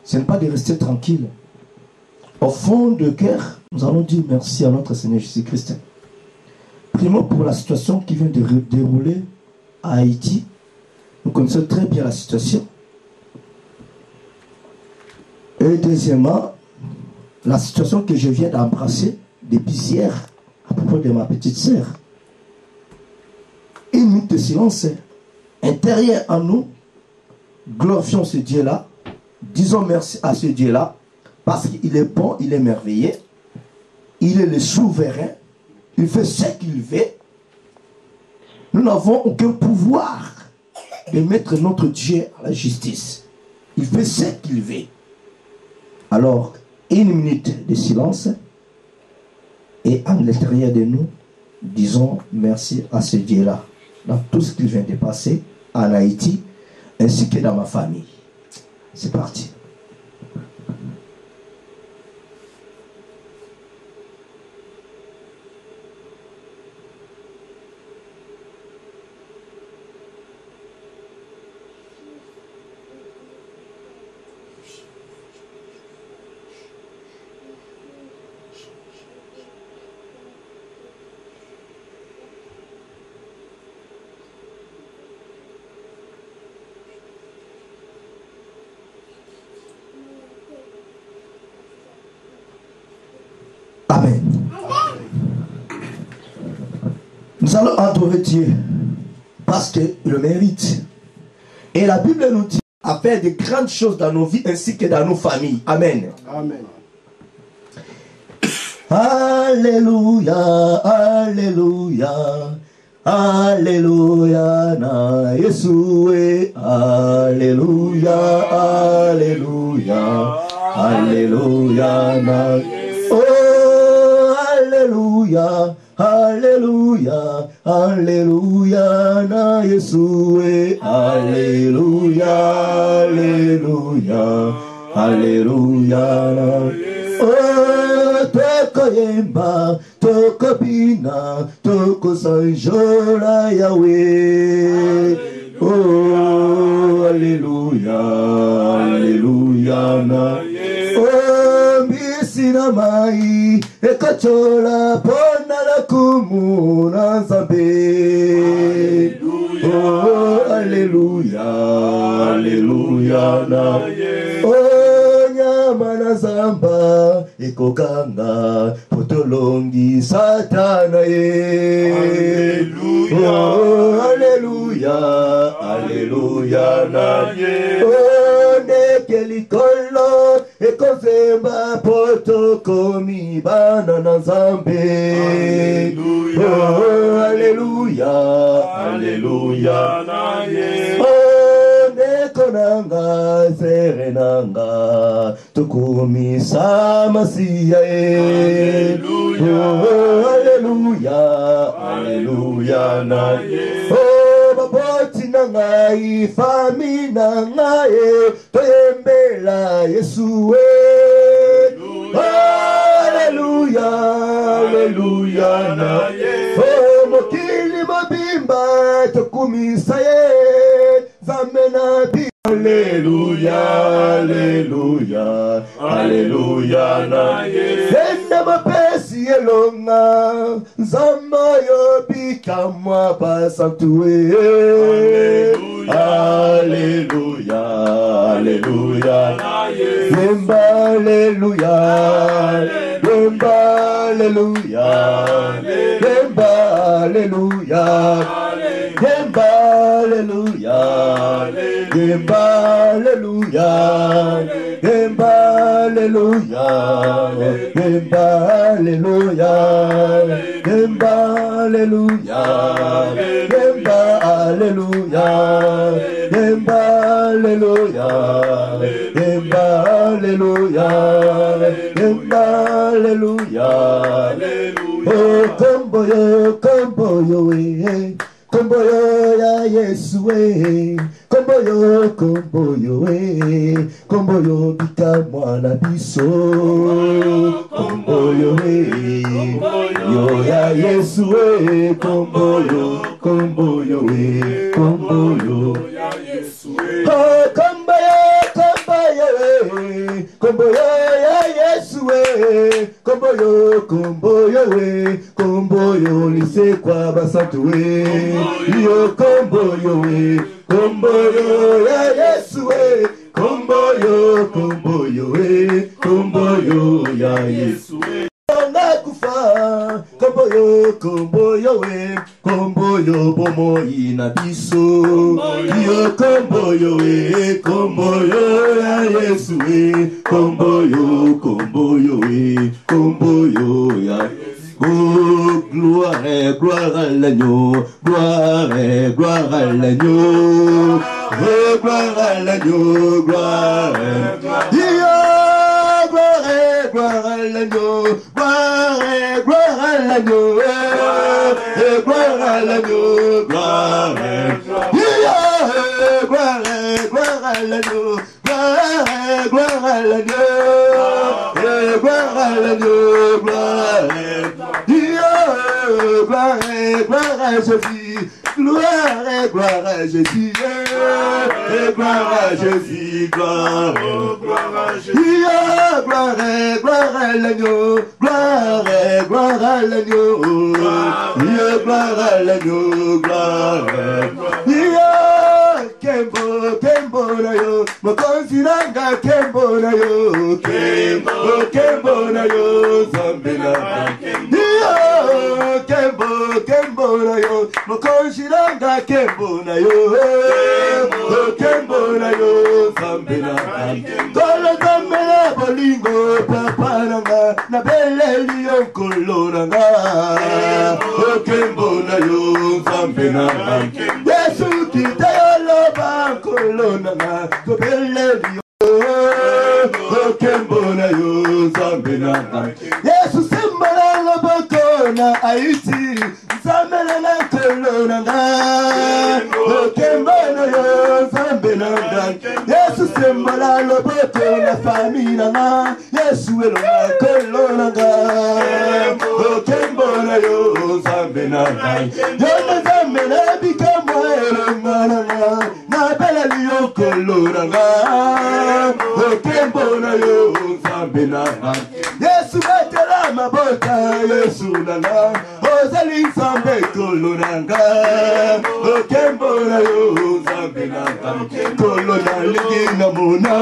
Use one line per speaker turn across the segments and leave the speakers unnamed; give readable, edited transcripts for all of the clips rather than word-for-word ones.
ce n'est pas de rester tranquille. Au fond de cœur, nous allons dire merci à notre Seigneur Jésus-Christ. Primo pour la situation qui vient de dérouler à Haïti. Nous connaissons très bien la situation. Et deuxièmement, la situation que je viens d'embrasser depuis hier à propos de ma petite sœur. Une minute de silence intérieur en nous. Glorifions ce Dieu-là. Disons merci à ce Dieu-là. Parce qu'il est bon, il est merveilleux. Il est le souverain. Il fait ce qu'il veut. Nous n'avons aucun pouvoir de mettre notre Dieu à la justice. Il fait ce qu'il veut. Alors, une minute de silence. Et à l'intérieur de nous, disons merci à ce Dieu-là. Dans tout ce qu'il vient de passer en Haïti, ainsi que dans ma famille. C'est parti. Amen. Nous allons adorer Dieu parce qu'il le mérite. Et la Bible nous dit à faire de grandes choses dans nos vies ainsi que dans nos familles. Amen.
Amen.
Alléluia, Alléluia, Alléluia, na Yeshua, Alléluia, Alléluia, Alléluia, na oh, Alléluia, Alléluia, Alléluia, na Yeshua, Alléluia, Alléluia, Alléluia, na oh, toko yemba, toko bina, toko sanjola Yahweh. Oh, Alléluia, Alléluia, na oh, misina mai, ekachola pona la kumuna zambe. Oh, Alléluia, Alléluia, na oh, nyamana zamba, ekokanga, potolongi satana ye. Oh, Alléluia, Alléluia, na ye. Oh, nekelikolo, ekozemba potokomi banana zambe. Oh, Alléluia, Alléluia, na ye. Oh, nekonanga, serenanga, tukumi samasiya ye. Oh, Alléluia, Alléluia, na ye. Oh, baboti nangai, fami nangai, toyembela Yesu e. Alléluia, Alléluia, na ye. Oh, mokili mabimba, tokumisa ye, zamena bi. Alléluia, Alléluia, Alléluia, na ye. Sende mapesi elonga, zama yo bikamwa pasantue. Alléluia, Alléluia, na ye. Yemba, Alléluia, yemba, Alléluia, yemba, Alléluia, yemba, Alléluia, yemba, Alléluia, yemba, Alléluia, yemba, Alléluia, yemba, Alléluia, yemba, Alléluia, yemba, Alléluia, yemba, Alléluia, yemba, Alléluia. Oh, komboyo, komboyo ya Yesu komboyo komboyo bika mwana biso komboyo yo ya Yesu komboyo komboyo ya Yesu komboyo kombo yo ya Yesu kombo yo kombo yo lise kwa basantu yo kombo yo ya Yesu kombo yo ya Yesu kufa kombo yo bomo ina biso yo kombo yo ya Yesu kombo yo ya oh gloire à l'agneau gloire à l'agneau gloire à l'agneau gloire à l'agneau gloire à l'agneau gloire à l'agneau gloire à l'agneau gloire à l'agneau gloire à Jésus gloire à Jésus gloire à Jésus gloire à l'agneau gloire à l'agneau gloire à l'agneau Kembo na yo mokonzi nanga kembo na yo zambela kembo na yo mokonzi nanga kembo na yo zambela kolo zambela bolingo papa nanga na beleli yo kolo nanga kembo na yo zambela Yesu kitayolo kolonanga to beleli kembo na yo zambela Yesu sembala loboko na Haiti zambela na kolonanga kembo na yo zambela Yesu sembala loboko na famille na Yesu elonga kolonanga kembo na yo zambela yo zambela bikamwa elonga na beleli yo kolonanga kembo na yo zambela Yesu metela mabota Yesu nanga ozali nzambe kolonanga kembo na yo zambela kolona lingi na mona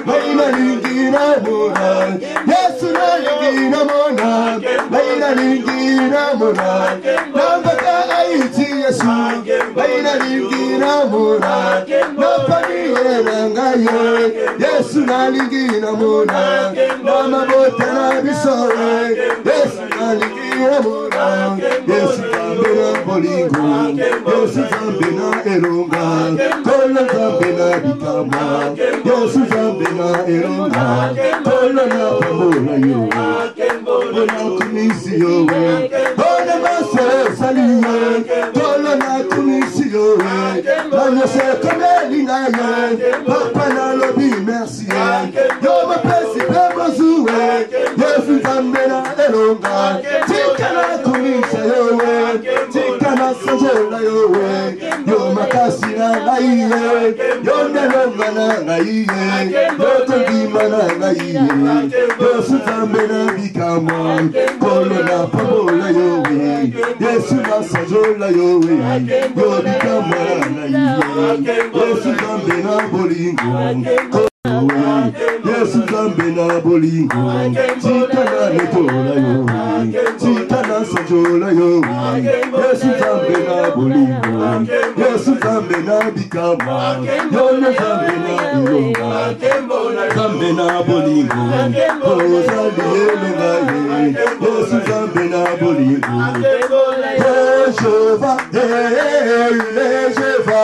maina lingi na mona Yesu na lingi na mona maina lingi na mona nambaka Haiti Yesu maina lingi na mona nopaniye nangaye Yesu na lingi na mona namabota na bisowe Yesu na lingi na mona Yesu zambe na bolingo Yesu zambe na eronga kola zambe na bikama Yesu zambe na eronga kola na pambola yo kola kumisi yo kola mase saliye kola na kumisi yo mano se komeli na ye papa na lobi merci yo mapesi pebozuwe Yesu zambe na eronga tika na kumisa yo tika na sanjola yo yo makasi na ngaiye yo nelonga na ngaiye yo tondima na ngaiye yo suzambe na bikama kolo na pabola yo Yesu na sanjola yo yo bikama na ngaiye yo suzambe na bolingo Yesu zambe na bolingo tika na netola yo tika na sanjola yo Yesu zambe na bolingo Yesu zambe na bikama yo ne zambe na ilonga zambe na bolingo zambe elonga Yesu zambe na bolingo Jehova Jehova Jehova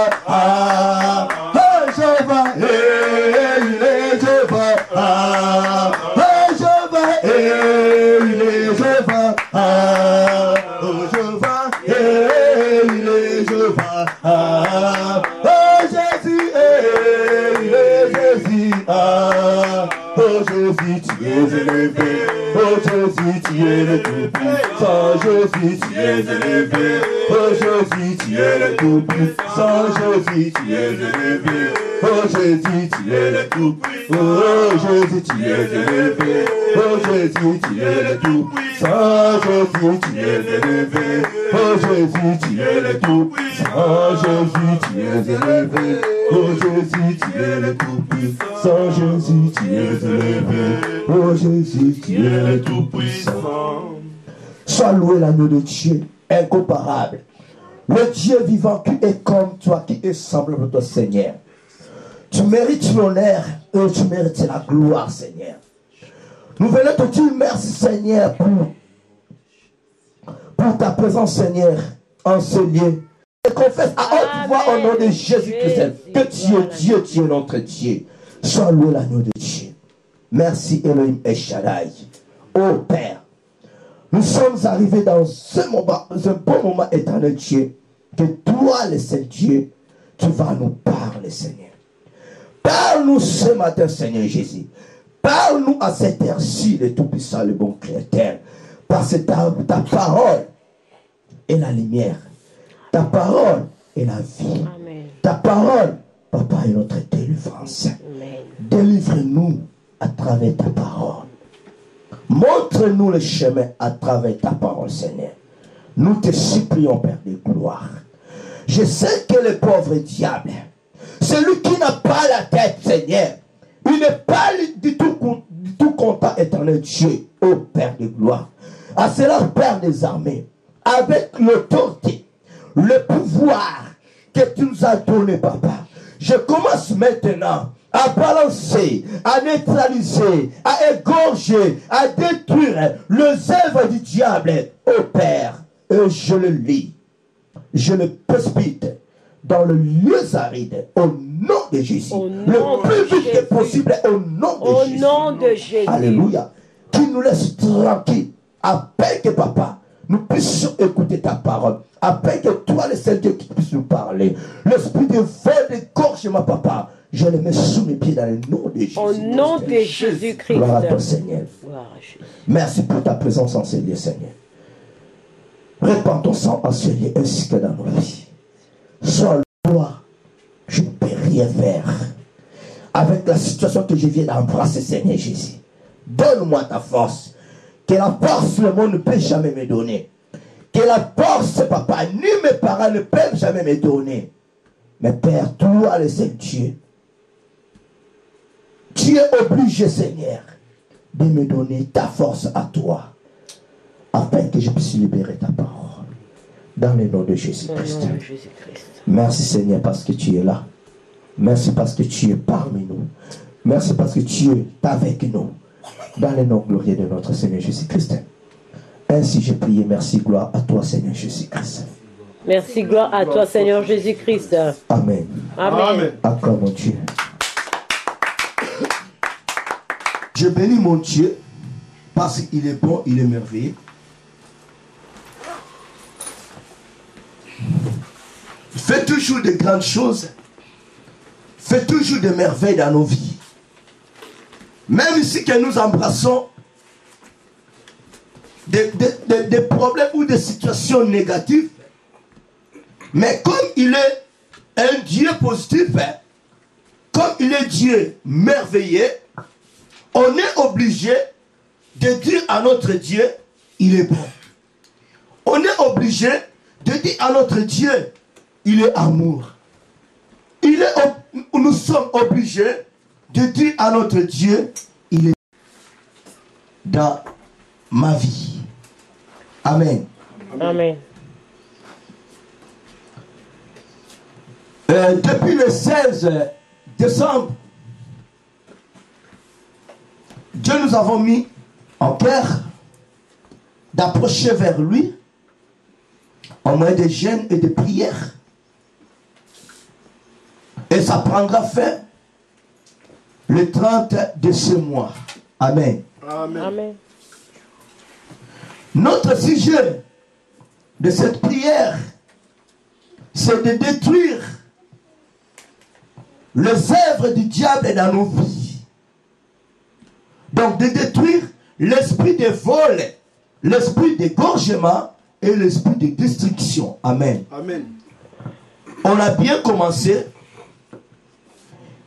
Oh Oh Jésus, tu es élevé. Oh Jésus, tu es le Tout-Puissant. Jésus, tu es élevé. Oh Jésus, tu es le Tout-Puissant. Jésus, tu es élevé. Oh Jésus, tu es le Tout-Puissant. Oh Jésus, tu es élevé. Oh Jésus, tu es le Tout-Puissant. Jésus, tu es élevé. Oh Jésus, tu es le Tout-Puissant. Jésus, tu es élevé. Oh Jésus, tu es le Tout-Puissant. Jésus, tu es élevé. Oh Jésus, tu es le Tout-Puissant. Sois loué l'agneau de Dieu, incomparable. Le Dieu vivant qui est comme toi, qui est semblable à toi, Seigneur. Tu mérites l'honneur et tu mérites la gloire, Seigneur. Nous venons te dire merci, Seigneur, pour ta présence, Seigneur, en ce lieu. Et confesse à haute voix au nom de Jésus-Christ que tu es Dieu, tu es notre Dieu. Sois loué l'agneau de Dieu. Merci Elohim El Shaddai. Ô Père, nous sommes arrivés dans ce moment, un bon moment éternel, Dieu, que toi, le Saint-Dieu, tu vas nous parler, Seigneur. Parle-nous ce matin, Seigneur Jésus. Parle-nous à cette heure-ci, le Tout-Puissant, le bon Créateur. Parce que ta parole est la lumière. Ta parole est la vie. Amen. Ta parole, Papa, est notre délivrance. Délivre-nous à travers ta parole. Montre-nous le chemin à travers ta parole, Seigneur. Nous te supplions, Père de gloire. Je sais que le pauvre diable, celui qui n'a pas la tête, Seigneur, il n'est pas du tout content, éternel Dieu, ô Père de gloire. À cela, Père des armées, avec l'autorité, le pouvoir que tu nous as donné, Papa. Je commence maintenant à balancer, à neutraliser, à égorger, à détruire les œuvres du diable, ô Père. Et je le lis, je le précipite dans le lieu aride, au nom de Jésus. Le plus vite possible, au nom de Jésus. Au nom de Jésus. Alléluia. Qui nous laisse tranquille, afin que, Papa, nous puissions écouter ta parole, afin que toi, le seul Dieu, qui puisse nous parler. L'esprit de vol, de gorge, ma Papa, je le mets sous mes pieds dans le nom de Jésus. Au nom de Jésus-Christ. Gloire à toi, Seigneur. Merci pour ta présence en ce lieu, Seigneur. Répands ton sang en ce lieu ainsi que dans nos vies. Sois loi, je ne peux rien faire avec la situation que je viens d'embrasser, Seigneur Jésus. Donne-moi ta force. Que la force, le monde ne peut jamais me donner. Que la force, Papa, ni mes parents ne peuvent jamais me donner. Mais Père, toi, le seul Dieu, tu es obligé, Seigneur, de me donner ta force à toi, afin que je puisse libérer ta parole. Dans le nom de Jésus-Christ. Merci, Seigneur, parce que tu es là. Merci parce que tu es parmi nous. Merci parce que tu es avec nous. Dans le nom glorieux de notre Seigneur Jésus-Christ. Ainsi j'ai prié. Merci, gloire à toi, Seigneur Jésus-Christ.
Merci, gloire à toi, Seigneur Jésus-Christ.
Amen.
Amen.
Acclame mon Dieu. Je bénis mon Dieu parce qu'il est bon, il est merveilleux. Fais toujours de grandes choses. Fais toujours des merveilles dans nos vies. Même ici que nous embrassons des problèmes ou des situations négatives. Mais comme il est un Dieu positif, comme il est Dieu merveilleux, on est obligé de dire à notre Dieu, il est bon. On est obligé de dire à notre Dieu, il est amour. Nous sommes obligés de dire à notre Dieu, il est dans ma vie. Amen.
Amen.
Depuis le 16 décembre, Dieu nous avons mis en cœur d'approcher vers lui en moyen de jeûne et de prière. Et ça prendra fin le 30 de ce mois. Amen.
Amen. Amen.
Notre sujet de cette prière, c'est de détruire les œuvres du diable dans nos vies. Donc de détruire l'esprit de vol, l'esprit d'égorgement et l'esprit de destruction. Amen.
Amen.
On a bien commencé.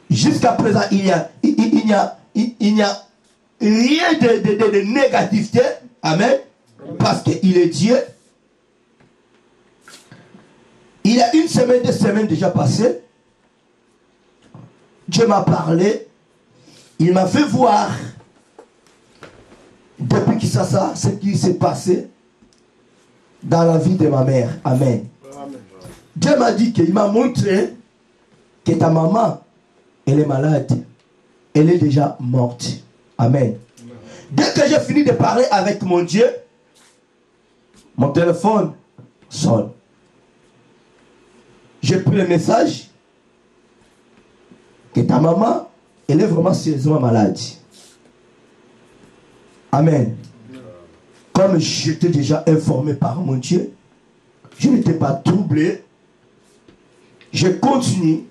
Jusqu'à présent, il n'y a rien de négativité. Amen. Parce qu'il est Dieu. Il y a une semaine, 2 semaines déjà passées. Dieu m'a parlé. Il m'a fait voir depuis que ça, ce qui s'est passé dans la vie de ma mère. Amen.
Amen.
Dieu m'a dit qu'il m'a montré que ta maman, elle est malade. Elle est déjà morte. Amen. Dès que j'ai fini de parler avec mon Dieu, mon téléphone sonne. J'ai pris le message que ta maman, elle est vraiment sérieusement malade. Amen. Comme j'étais déjà informé par mon Dieu, je n'étais pas troublé. Je continue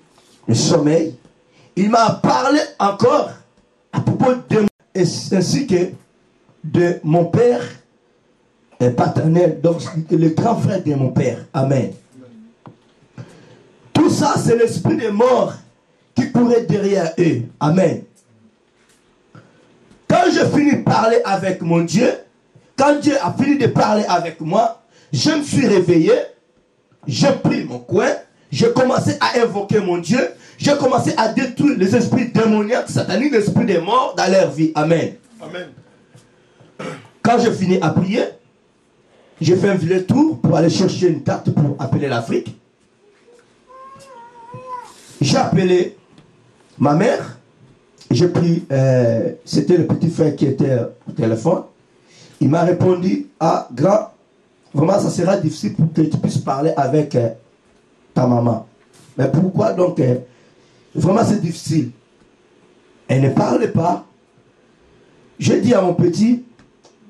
le sommeil. Il m'a parlé encore à propos de moi, ainsi que de mon père paternel, donc le grand frère de mon père. Amen. Tout ça, c'est l'esprit des morts qui courait derrière eux. Amen. Quand je finis de parler avec mon Dieu, quand Dieu a fini de parler avec moi, je me suis réveillé, j'ai pris mon coin, j'ai commencé à invoquer mon Dieu, j'ai commencé à détruire les esprits démoniaques, sataniques, les esprits des morts dans leur vie. Amen.
Amen.
Quand j'ai fini à prier, j'ai fait un vilain tour pour aller chercher une carte pour appeler l'Afrique. J'ai appelé ma mère. J'ai pris, c'était le petit frère qui était au téléphone. Il m'a répondu, ah, grand, vraiment ça sera difficile pour que tu puisses parler avec ta maman. Mais pourquoi donc, vraiment c'est difficile. Elle ne parlait pas. J'ai dit à mon petit,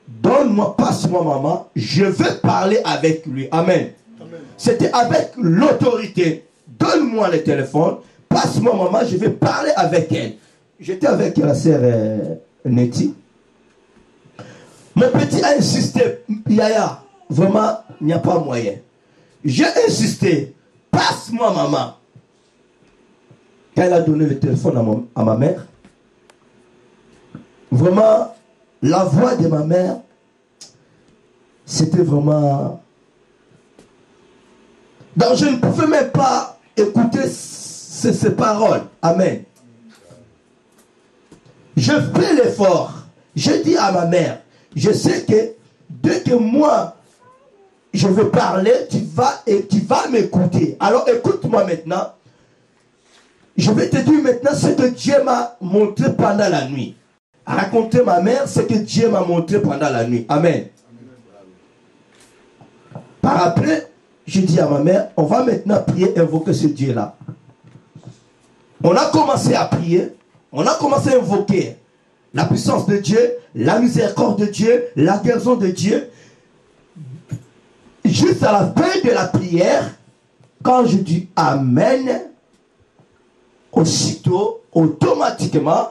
donne-moi, passe-moi maman, je veux parler avec lui. Amen.
Amen.
C'était avec l'autorité. Donne-moi le téléphone, passe-moi maman, je vais parler avec elle. J'étais avec la sœur Nettie. Mon petit a insisté, Yaya, vraiment, il n'y a pas moyen. J'ai insisté, passe-moi maman. Quand elle a donné le téléphone à ma mère, vraiment, la voix de ma mère, c'était vraiment... Donc je ne pouvais même pas écouter ces paroles. Amen. Je fais l'effort. Je dis à ma mère, je sais que dès que moi, je veux parler, tu vas m'écouter. Alors écoute-moi maintenant. Je vais te dire maintenant ce que Dieu m'a montré pendant la nuit. Raconter ma mère ce que Dieu m'a montré pendant la nuit. Amen. Par après, je dis à ma mère, on va maintenant prier, invoquer ce Dieu-là. On a commencé à prier, on a commencé à invoquer la puissance de Dieu, la miséricorde de Dieu, la guérison de Dieu. Juste à la fin de la prière, quand je dis Amen, aussitôt, automatiquement,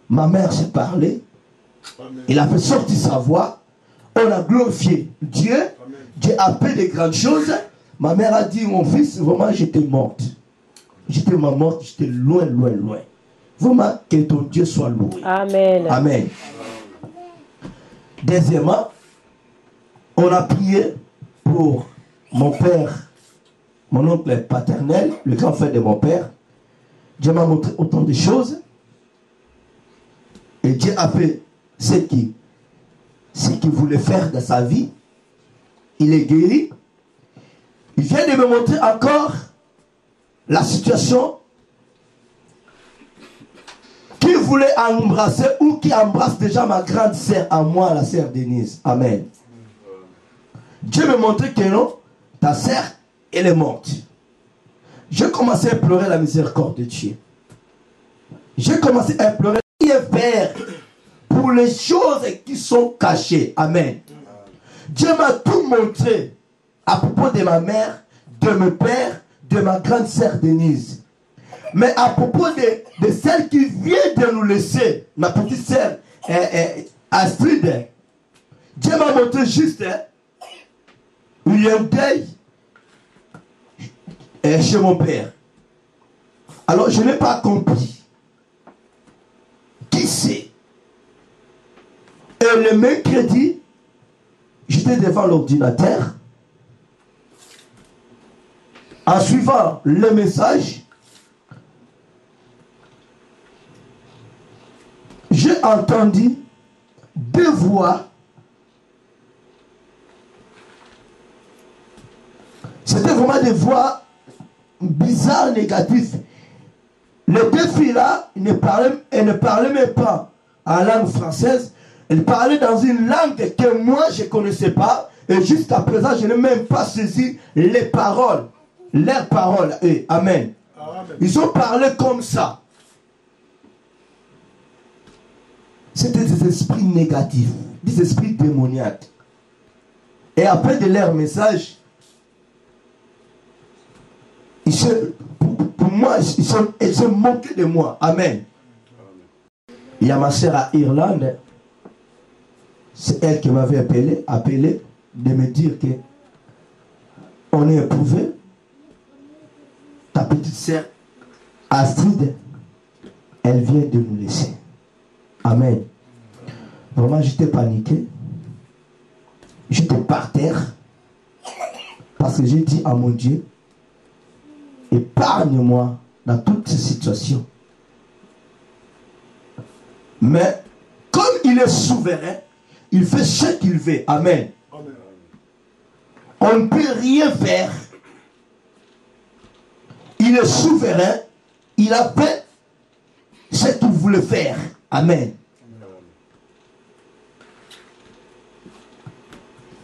ma mère s'est parlé. Il a fait sortir sa voix. On a glorifié Dieu. Amen. Dieu a fait des grandes choses. Ma mère a dit, mon fils, vraiment, j'étais morte. J'étais morte, j'étais loin, loin, loin. Vraiment, que ton Dieu soit loué.
Amen.
Amen. Deuxièmement, on a prié pour mon père, mon oncle paternel, le grand frère de mon père. Dieu m'a montré autant de choses. Et Dieu a fait ce qu'il voulait faire dans sa vie. Il est guéri. Il vient de me montrer encore la situation qu'il voulait embrasser ou qui embrasse déjà ma grande sœur à moi, la sœur Denise. Amen. Dieu me montrait que non, ta sœur, elle est morte. J'ai commencé à pleurer la miséricorde de Dieu. J'ai commencé à pleurer Père pour les choses qui sont cachées. Amen. Dieu m'a tout montré à propos de ma mère, de mon père, de ma grande sœur Denise. Mais à propos de celle qui vient de nous nous laisser, ma petite sœur Astrid, Dieu m'a montré juste il y a un deuil chez mon père. Alors je n'ai pas compris. Qui c'est? Et le mercredi, j'étais devant l'ordinateur. En suivant le message, j'ai entendu deux voix. C'était vraiment des voix bizarres, négatives. Les deux filles-là, elles ne parlaient même pas en langue française. Elles parlaient dans une langue que moi, je ne connaissais pas. Et jusqu'à présent, je n'ai même pas saisi les paroles. Leurs paroles. Et amen. Amen. Ils ont parlé comme ça. C'était des esprits négatifs, des esprits démoniaques. Et après de leur message, pour moi, ils ont moqué de moi. Amen. Il y a ma soeur à Irlande. C'est elle qui m'avait appelé de me dire que on est éprouvé. Ta petite soeur Astrid, elle vient de nous laisser. Amen. Vraiment, j'étais paniqué. J'étais par terre. Parce que j'ai dit à mon Dieu, épargne-moi dans toutes ces situations. Mais comme il est souverain, il fait ce qu'il veut. Amen. Amen. On ne peut rien faire. Il est souverain. Il a fait ce qu'il voulait faire. Amen.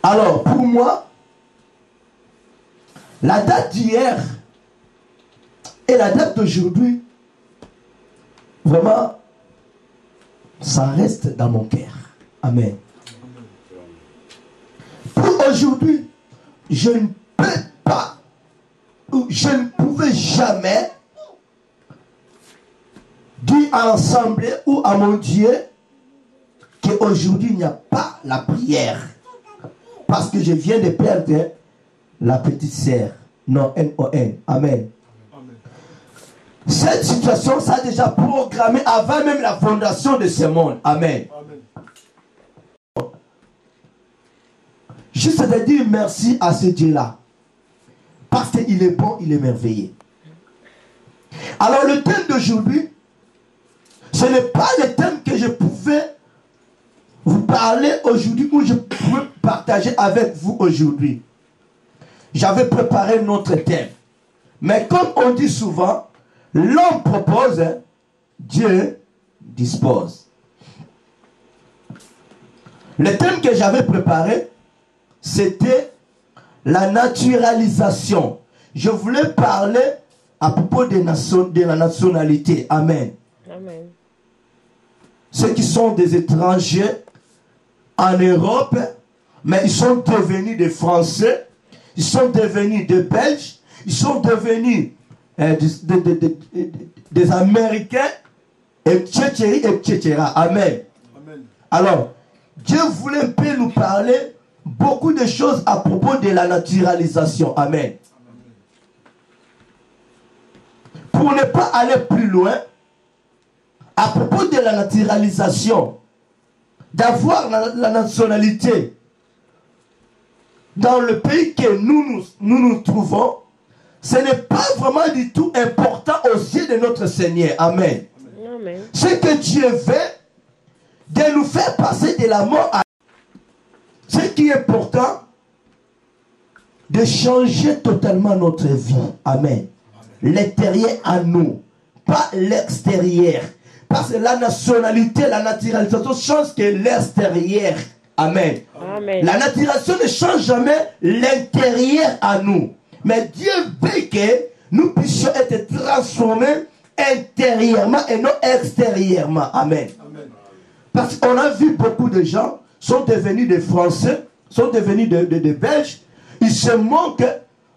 Alors, pour moi, la date d'hier et la date d'aujourd'hui, vraiment, ça reste dans mon cœur. Amen. Pour aujourd'hui, je ne peux pas, ou je ne pouvais jamais dire à l'Assemblée ou à mon Dieu qu'aujourd'hui il n'y a pas la prière. Parce que je viens de perdre la petite sœur. Non, N-O-N. Amen. Amen. Cette situation, ça a déjà programmé avant même la fondation de ce monde. Amen. Amen. Juste de dire merci à ce Dieu-là. Parce qu'il est bon, il est merveilleux. Alors le thème d'aujourd'hui, ce n'est pas le thème que je pouvais vous parler aujourd'hui ou je pouvais partager avec vous aujourd'hui. J'avais préparé notre thème. Mais comme on dit souvent, l'homme propose, Dieu dispose. Le thème que j'avais préparé, c'était la naturalisation. Je voulais parler à propos de la nationalité. Amen. Amen. Ceux qui sont des étrangers en Europe, mais ils sont devenus des Français, ils sont devenus des Belges, ils sont devenus des Américains, etc. Amen. Amen. Alors, Dieu voulait un peu nous parler beaucoup de choses à propos de la naturalisation. Amen. Pour ne pas aller plus loin, à propos de la naturalisation, d'avoir la nationalité dans le pays que nous trouvons, ce n'est pas vraiment du tout important aux yeux de notre Seigneur. Amen. Amen. Ce que Dieu veut, de nous faire passer de la mort à... Ce qui est important, de changer totalement notre vie. Amen. L'intérieur à nous, pas l'extérieur. Parce que la nationalité, la naturalisation change que l'extérieur. Amen. Amen. La naturalisation ne change jamais l'intérieur à nous. Mais Dieu veut que nous puissions être transformés intérieurement et non extérieurement. Amen. Amen. Parce qu'on a vu beaucoup de gens sont devenus des Français, sont devenus des Belges. Ils se manquent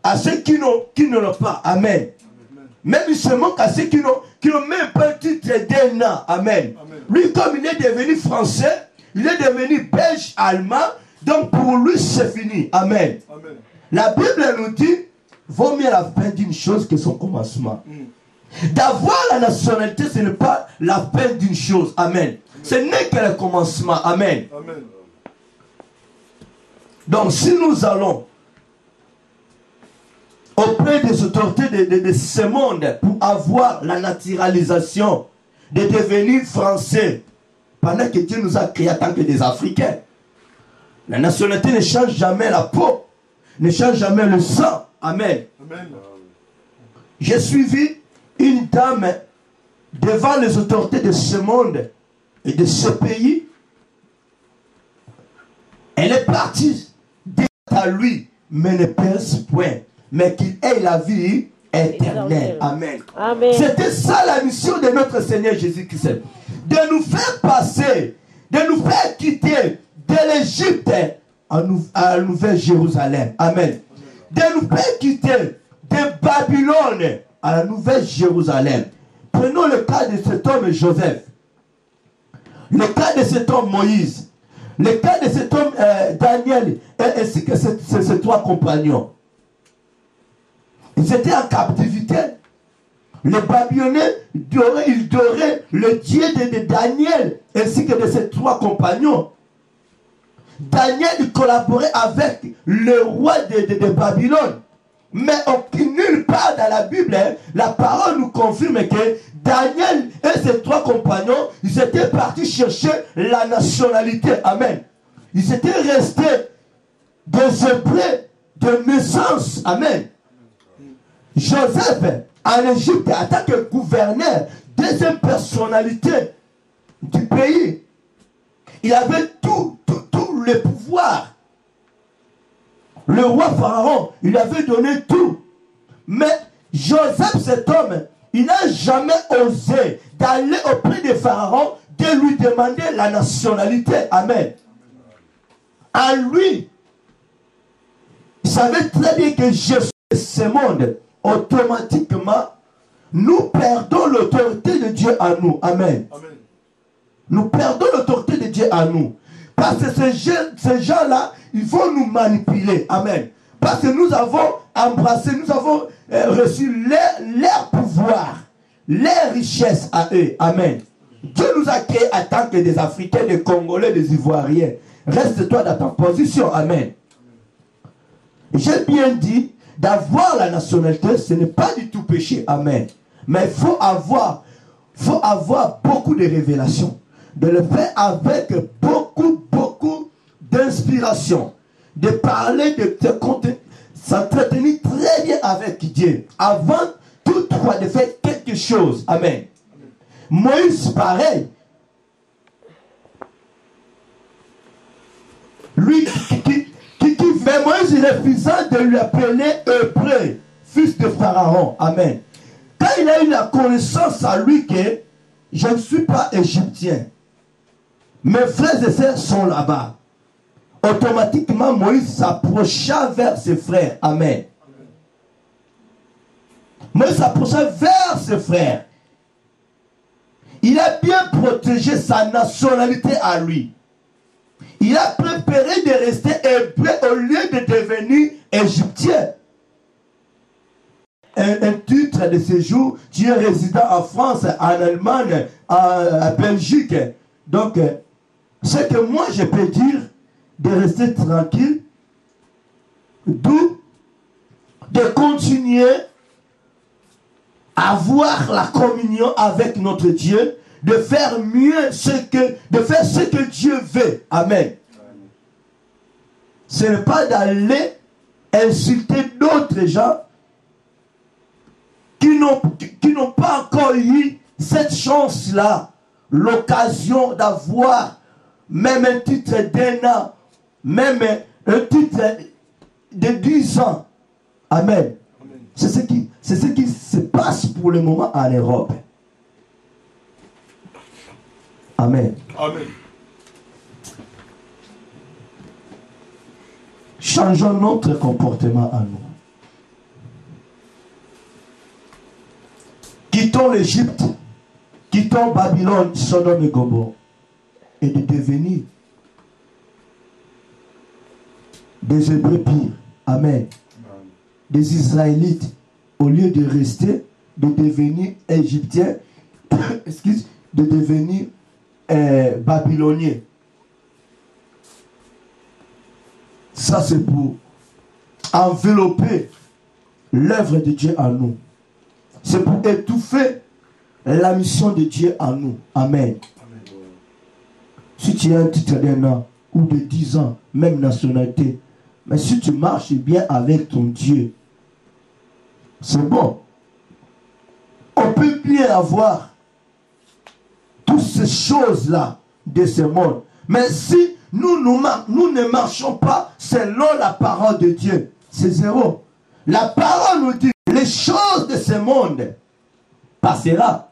à ceux qui ne l'ont pas. Amen. Même ils se manquent à ceux qui qui n'ont même pas le titre d'ENA. Amen. Lui, comme il est devenu français, il est devenu belge, allemand, donc pour lui, c'est fini. Amen. La Bible nous dit, vaut mieux la fin d'une chose que son commencement. D'avoir la nationalité, ce n'est pas la fin d'une chose. Amen. Ce n'est que le commencement. Amen. Donc, si nous allons auprès des autorités de ce monde pour avoir la naturalisation de devenir français, pendant que Dieu nous a créés en tant que des Africains, la nationalité ne change jamais la peau, ne change jamais le sang. Amen. J'ai suivi une dame devant les autorités de ce monde et de ce pays. Elle est partie à lui, mais ne pèse point, mais qu'il ait la vie éternelle. Amen. C'était ça la mission de notre Seigneur Jésus-Christ. De nous faire passer, de nous faire quitter de l'Égypte à la Nouvelle Jérusalem. Amen. De nous faire quitter de Babylone à la Nouvelle Jérusalem. Prenons le cas de cet homme Joseph, le cas de cet homme Moïse, le cas de cet homme Daniel, ainsi que ses trois compagnons. Ils étaient en captivité. Les Babyloniens, ils adoraient le Dieu de Daniel, ainsi que de ses trois compagnons. Daniel collaborait avec le roi de Babylone. Mais nulle part dans la Bible, la parole nous confirme que Daniel et ses trois compagnons, ils étaient partis chercher la nationalité. Amen. Ils étaient restés des Hébreux de naissance. Amen. Joseph, en Égypte, en tant que gouverneur, deuxième personnalité du pays, il avait tout le pouvoir. Le roi Pharaon, il avait donné tout. Mais Joseph, cet homme, il n'a jamais osé d'aller auprès de Pharaon de lui demander la nationalité. Amen. En lui, il savait très bien que Jésus, ce monde, automatiquement, nous perdons l'autorité de Dieu à nous. Amen. Nous perdons l'autorité de Dieu à nous. Parce que ces gens-là, ils vont nous manipuler. Amen. Parce que nous avons embrassé, nous avons reçu leur pouvoir, leur richesse à eux. Amen. Dieu nous a créés en tant que des Africains, des Congolais, des Ivoiriens. Reste-toi dans ta position. Amen. J'ai bien dit, d'avoir la nationalité, ce n'est pas du tout péché. Amen. Mais il faut avoir beaucoup de révélations. De le faire avec beaucoup d'inspiration. De parler, de s'entretenir très bien avec Dieu. Avant toutefois de faire quelque chose. Amen. Moïse, pareil. Lui mais Moïse, il refusa de lui appeler Hébreu, fils de Pharaon. Amen. Quand il a eu la connaissance à lui que je ne suis pas égyptien, mes frères et sœurs sont là-bas, automatiquement Moïse s'approcha vers ses frères. Amen. Moïse s'approcha vers ses frères. Il a bien protégé sa nationalité à lui. Il a préféré de rester hébreu au lieu de devenir égyptien. Un titre de séjour, tu es résident en France, en Allemagne, en Belgique. Donc, ce que moi je peux dire, de rester tranquille, d'où de continuer à avoir la communion avec notre Dieu, de faire mieux de faire ce que Dieu veut. Amen. Ce n'est pas d'aller insulter d'autres gens qui n'ont pas encore eu cette chance-là, l'occasion d'avoir même un titre d'un an, même un titre de 10 ans. Amen. C'est ce qui se passe pour le moment en Europe. Amen.
Amen.
Changeons notre comportement à nous. Quittons quittant l'Égypte, quittant Babylone, Sodome et Gomorrhe, et de devenir des Hébreux pires. Amen. Des Israélites, au lieu de rester, de devenir Égyptiens, excuse, de devenir Babyloniens. Ça, c'est pour envelopper l'œuvre de Dieu en nous. C'est pour étouffer la mission de Dieu en nous. Amen. Si tu as un titre d'un an ou de 10 ans, même nationalité, mais si tu marches bien avec ton Dieu, c'est bon. On peut bien avoir toutes ces choses-là de ce monde. Mais si nous ne marchons pas selon la parole de Dieu, c'est zéro. La parole nous dit, les choses de ce monde passera.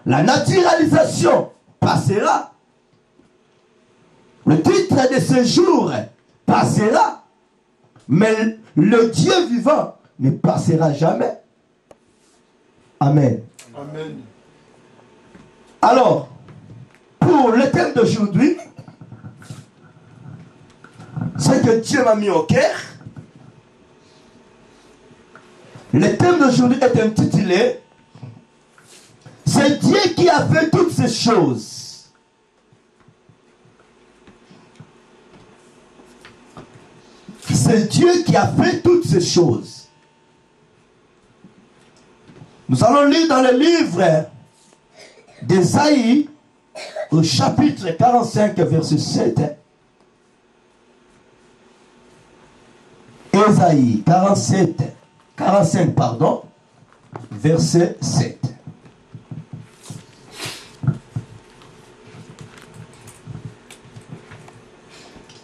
La naturalisation passera. Le titre de ce jour passera. Mais le Dieu vivant ne passera jamais. Amen.
Amen.
Alors, pour le thème d'aujourd'hui, c'est que Dieu m'a mis au cœur. Le thème d'aujourd'hui est intitulé « C'est Dieu qui a fait toutes ces choses ». C'est Dieu qui a fait toutes ces choses. Nous allons lire dans le livre d'Ésaïe, au chapitre 45, verset 7. Ésaïe 45, verset 7.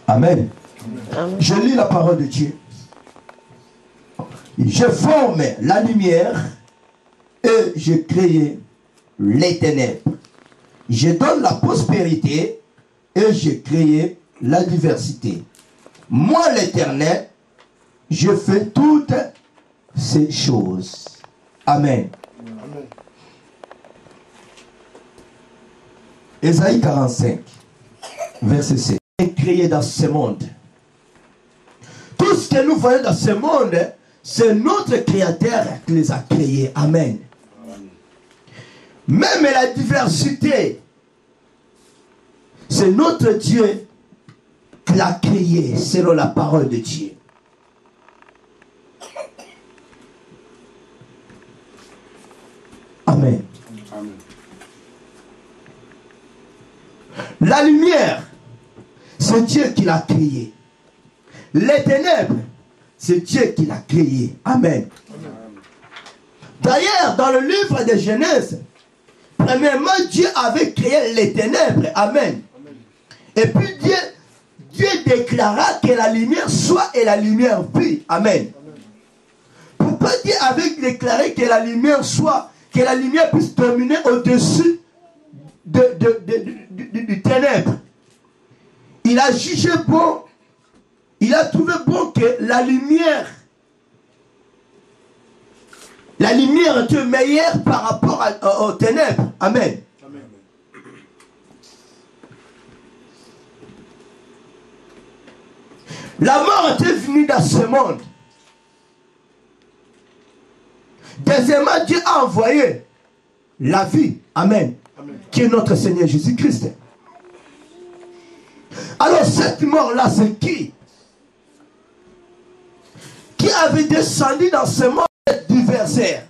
Amen.
Amen.
Je lis la parole de Dieu. Je forme la lumière et je crée les ténèbres. Je donne la prospérité et je crée la diversité. Moi, l'Éternel, je fais toutes ces choses. Amen.
Amen.
Ésaïe 45, verset 7. Créé dans ce monde. Tout ce que nous voyons dans ce monde, c'est notre Créateur qui les a créés. Amen. Même la diversité, c'est notre Dieu qui l'a créé selon la parole de Dieu. Amen.
Amen.
La lumière, c'est Dieu qui l'a créé. Les ténèbres, c'est Dieu qui l'a créé. Amen. D'ailleurs, dans le livre de Genèse, premièrement, Dieu avait créé les ténèbres. Amen. Et puis Dieu déclara que la lumière soit et la lumière brille. Amen. Pourquoi Dieu avait déclaré que la lumière soit, que la lumière puisse dominer au-dessus du ténèbre? Il a jugé bon, il a trouvé bon que la lumière était meilleure par rapport aux ténèbres. Amen.
Amen.
La mort était venue dans ce monde. Deuxièmement, Dieu a envoyé la vie. Amen.
Amen.
Qui est notre Seigneur Jésus-Christ. Alors cette mort-là, c'est qui? Qui avait descendu dans ce monde adversaire?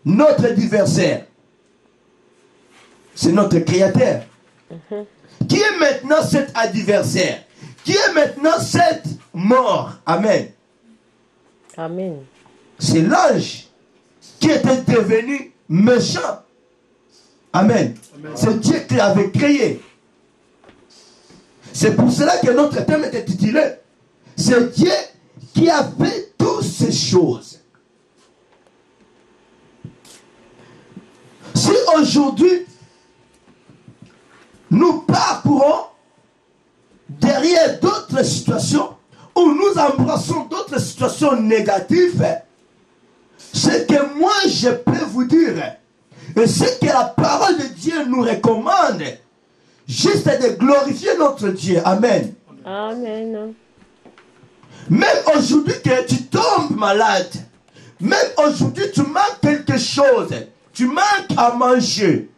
Notre adversaire. C'est notre Créateur. Qui est maintenant cet adversaire? Qui est maintenant cette mort? Amen.
Amen.
C'est l'ange qui était devenu méchant. Amen.
Amen.
C'est Dieu qui l'avait créé. C'est pour cela que notre thème est intitulé « C'est Dieu qui a fait toutes ces choses ». Si aujourd'hui, nous parcourons derrière d'autres situations où nous embrassons d'autres situations négatives, c'est que moi je peux vous dire, Et ce que la parole de Dieu nous recommande, juste de glorifier notre Dieu. Amen.
Amen.
Même aujourd'hui que tu tombes malade, même aujourd'hui tu manques quelque chose, tu manques à manger,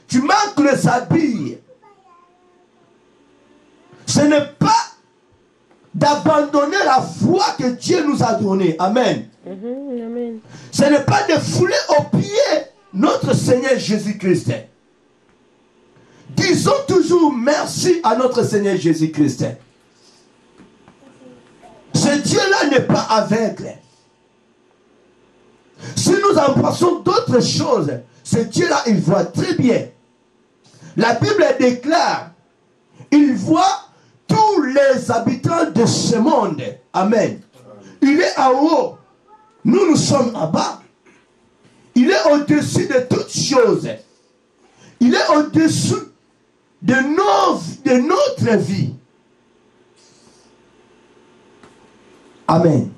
tu manques les habits, ce n'est pas d'abandonner la foi que Dieu nous a donnée. Amen.
Amen.
Ce n'est pas de fouler aux pieds notre Seigneur Jésus-Christ. Disons toujours merci à notre Seigneur Jésus-Christ. Ce Dieu-là n'est pas aveugle. Si nous embrassons d'autres choses, ce Dieu-là, il voit très bien. La Bible déclare, il voit tous les habitants de ce monde. Amen. Il est en haut. Nous sommes en bas. Il est au-dessus de toutes choses. Il est au-dessus de notre vie. Amen.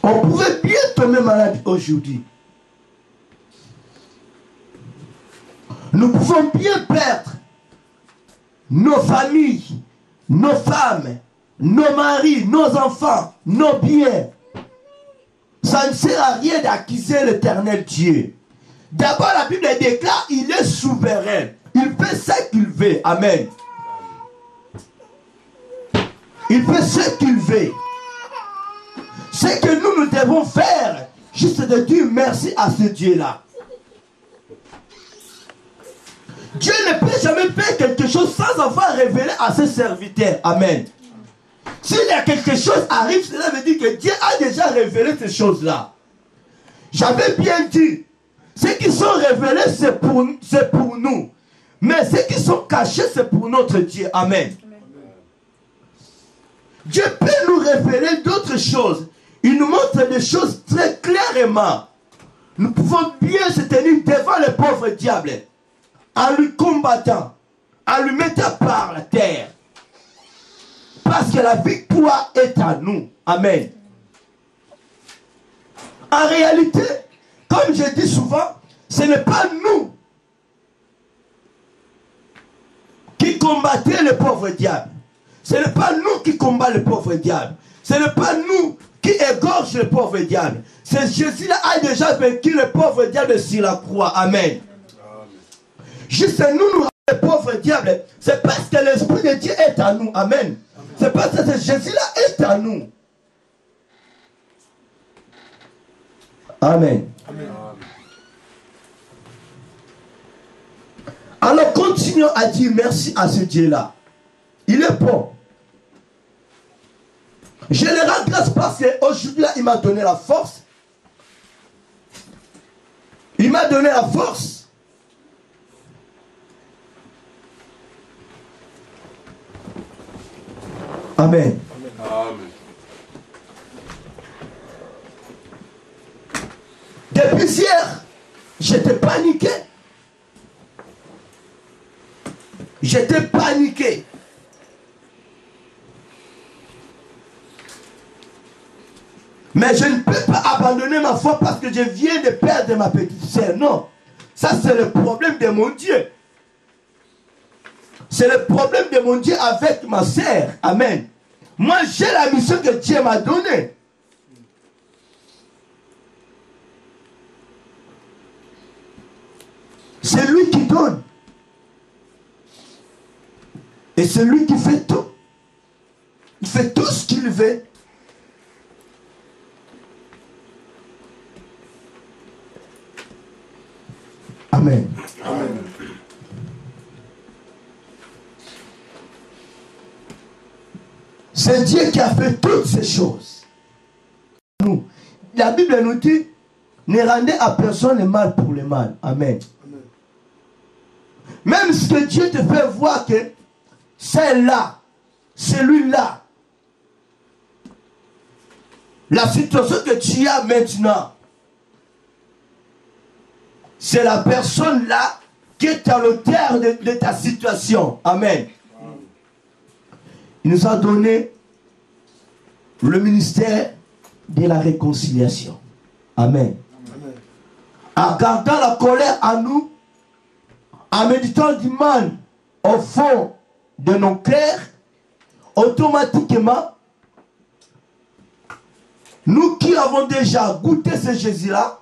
On pouvait bien tomber malade aujourd'hui. Nous pouvons bien perdre nos familles, nos femmes, nos maris, nos enfants, nos biens. Ça ne sert à rien d'accuser l'éternel Dieu. D'abord, la Bible déclare qu'il est souverain. Il fait ce qu'il veut. Amen. Il fait ce qu'il veut. Ce que nous devons faire, juste de dire merci à ce Dieu-là. Dieu ne peut jamais faire quelque chose sans avoir révélé à ses serviteurs. Amen. S'il y a quelque chose qui arrive, cela veut dire que Dieu a déjà révélé ces choses-là. J'avais bien dit, ceux qui sont révélés, c'est pour nous. Mais ceux qui sont cachés, c'est pour notre Dieu. Amen. Dieu peut nous révéler d'autres choses. Il nous montre des choses très clairement. Nous pouvons bien se tenir devant le pauvre diable, en lui combattant, en lui mettant par la terre. Parce que la victoire est à nous. Amen. En réalité, comme je dis souvent, ce n'est pas nous qui combattons le pauvre diable. Ce n'est pas nous qui combattons le pauvre diable. Ce n'est pas nous qui égorge le pauvre diable. C'est Jésus-là a déjà vaincu le pauvre diable sur la croix. Amen. Juste nous le pauvre diable, c'est parce que l'Esprit de Dieu est à nous. Amen. C'est parce que Jésus-là est à nous. Amen.
Amen.
Alors continuons à dire merci à ce Dieu-là. Il est bon. Je le rends grâce parce qu'aujourd'hui, il m'a donné la force. Il m'a donné la force. Amen.
Amen.
Depuis hier, j'étais paniqué. J'étais paniqué. Mais je ne peux pas abandonner ma foi parce que je viens de perdre ma petite sœur. Non. Ça, c'est le problème de mon Dieu. C'est le problème de mon Dieu avec ma sœur. Amen. Moi, j'ai la mission que Dieu m'a donnée. C'est lui qui donne. Et c'est lui qui fait tout. Il fait tout ce qu'il veut. Amen.
Amen.
C'est Dieu qui a fait toutes ces choses. Nous. La Bible nous dit, ne rendez à personne le mal pour le mal. Amen.
Amen.
Même si Dieu te fait voir que celle-là, celui-là, la situation que tu as maintenant, c'est la personne là qui est à l'auteur de ta situation. Amen. Il nous a donné le ministère de la réconciliation. Amen.
Amen.
en gardant la colère à nous, en méditant du mal au fond de nos cœurs, automatiquement, nous qui avons déjà goûté ce Jésus-là,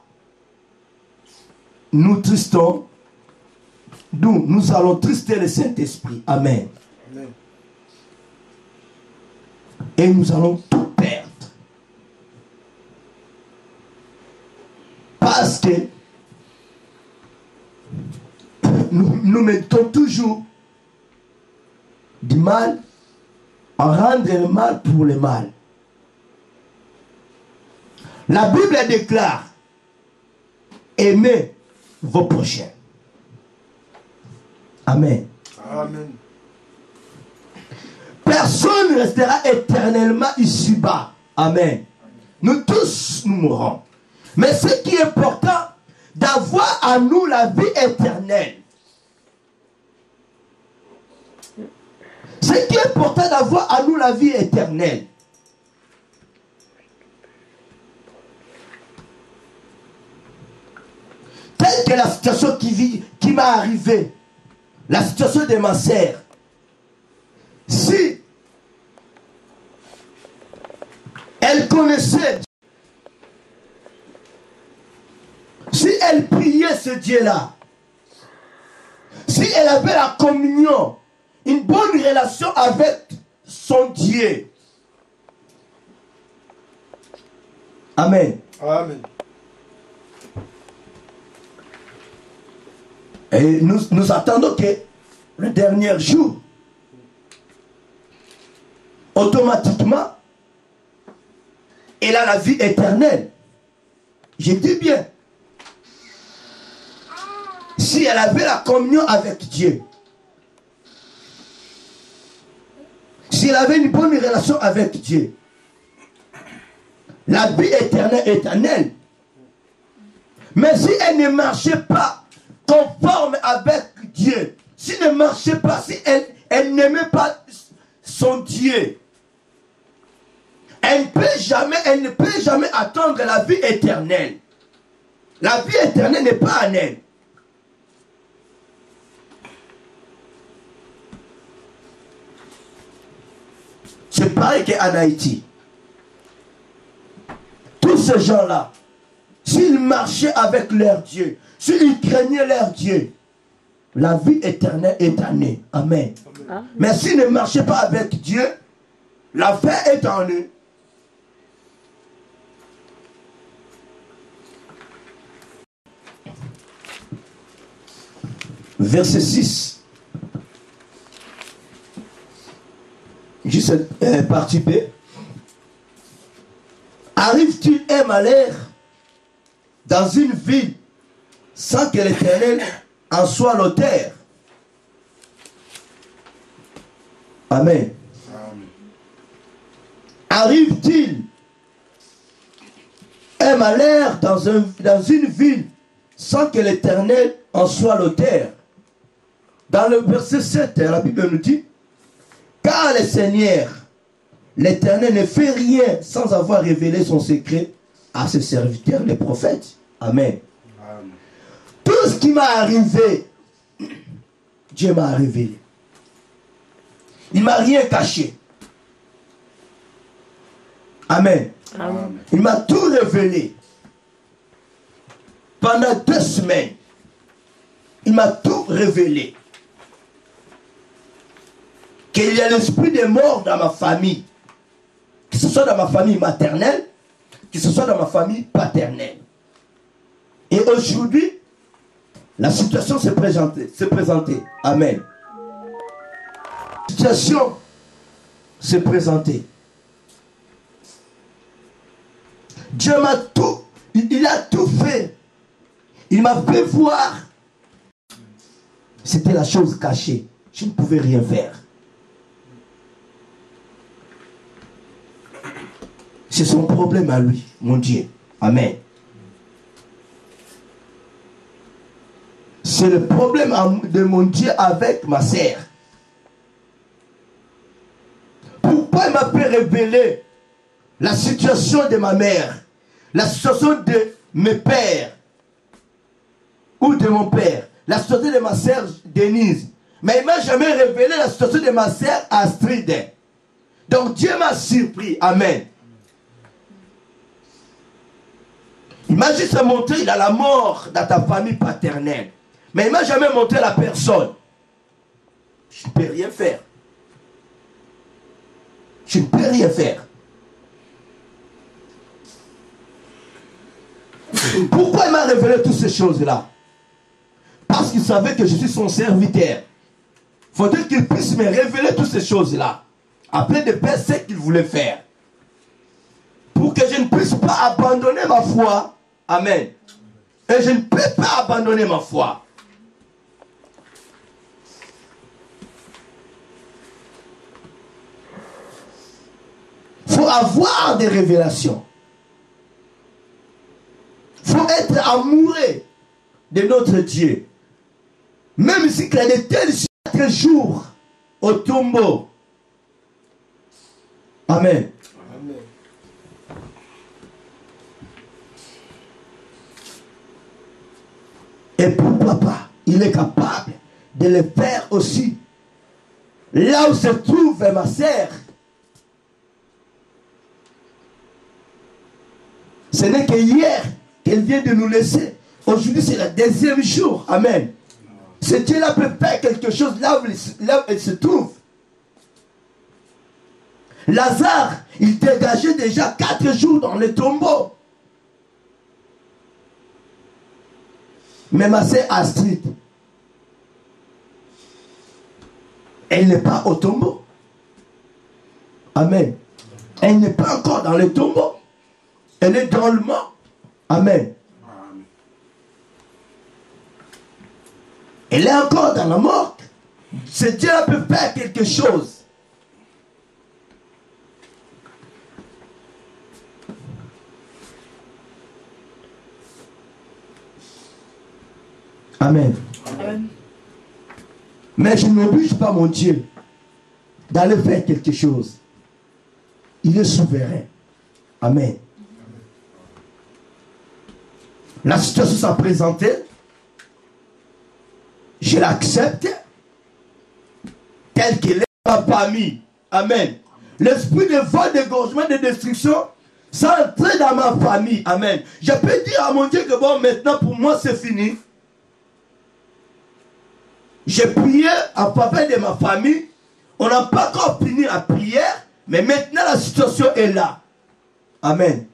nous tristons, nous allons trister le Saint-Esprit. Amen. Amen. Et nous allons tout perdre. Parce que nous mettons toujours du mal à rendre le mal pour le mal. La Bible déclare: aimez vos prochains. Amen. Amen. Personne ne restera éternellement ici-bas. Amen. Nous tous, nous mourrons. Mais ce qui est important, d'avoir à nous la vie éternelle. Ce qui est important, d'avoir à nous la vie éternelle. Telle que la situation qui m'est arrivée, la situation de ma sœur. Si elle connaissait, si elle priait ce Dieu-là, si elle avait la communion, une bonne relation avec son Dieu. Amen. Amen. Et nous attendons que le dernier jour, automatiquement, elle a la vie éternelle. Je dis bien. Si elle avait la communion avec Dieu, si elle avait une bonne relation avec Dieu, la vie éternelle est éternelle. Mais si elle ne marchait pas conforme avec Dieu, si elle ne marchait pas, si elle n'aimait pas son Dieu, elle ne peut jamais attendre la vie éternelle. La vie éternelle n'est pas en elle. C'est pareil qu'en Haïti. Tous ces gens-là, s'ils marchaient avec leur Dieu, s'ils craignaient leur Dieu, la vie éternelle est en eux. Amen. Amen. Mais s'ils ne marchaient pas avec Dieu, la fin est en eux. Verset 6. Juste partie B. Arrive-t-il un malheur dans une ville sans que l'Éternel en soit l'auteur? Amen. Amen. Arrive-t-il un malheur dans une ville sans que l'Éternel en soit l'auteur? Dans le verset 7, la Bible nous dit: car le Seigneur, l'Éternel, ne fait rien sans avoir révélé son secret à ses serviteurs, les prophètes. Amen. Amen. Tout ce qui m'est arrivé, Dieu m'a révélé. Il ne m'a rien caché. Amen. Amen. Il m'a tout révélé. Pendant 2 semaines, il m'a tout révélé. Qu'il y a l'esprit de mort dans ma famille. Que ce soit dans ma famille maternelle, que ce soit dans ma famille paternelle. Et aujourd'hui, la situation s'est présentée. Amen. La situation s'est présentée. Dieu m'a tout, il a tout fait. Il m'a fait voir. C'était la chose cachée. Je ne pouvais rien faire. C'est son problème à lui, mon Dieu. Amen. C'est le problème de mon Dieu avec ma sœur. Pourquoi il m'a fait révéler la situation de ma mère, la situation de mes pères? ou de mon père, la situation de ma sœur Denise. Mais il ne m'a jamais révélé la situation de ma sœur Astrid. Donc Dieu m'a surpris. Amen. Il m'a juste montré, il a la mort dans ta famille paternelle. Mais il ne m'a jamais montré la personne. Je ne peux rien faire. Je ne peux rien faire. Pourquoi il m'a révélé toutes ces choses-là? Parce qu'il savait que je suis son serviteur. Il faudrait qu'il puisse me révéler toutes ces choses-là. Après de faire ce qu'il voulait faire. Pour que je ne puisse pas abandonner ma foi. Amen. Et je ne peux pas abandonner ma foi. Il faut avoir des révélations. Il faut être amoureux de notre Dieu. Même si il y a de tels 4 jours au tombeau. Amen. Amen. Et pourquoi pas? Il est capable de le faire aussi. Là où se trouve ma sœur. Ce n'est que hier qu'elle vient de nous laisser. Aujourd'hui, c'est le 2e jour. Amen. Ce Dieu-là peut faire quelque chose là où elle se trouve. Lazare, il dégageait déjà 4 jours dans le tombeau. Mais ma sœur Astrid, elle n'est pas au tombeau. Amen. Elle n'est pas encore dans le tombeau. Elle est dans le mort. Amen. Elle est encore dans la mort. Ce Dieu peut faire quelque chose. Amen. Amen. Mais je n'oblige pas mon Dieu d'aller faire quelque chose. Il est souverain. Amen. La situation s'est présentée. Je l'accepte tel qu'il est dans ma famille. Amen. L'esprit de vol, d'égorgement, de destruction, ça entre dans ma famille. Amen. Je peux dire à mon Dieu que bon, maintenant pour moi c'est fini. J'ai prié en faveur de ma famille. On n'a pas encore fini la prière, mais maintenant la situation est là. Amen.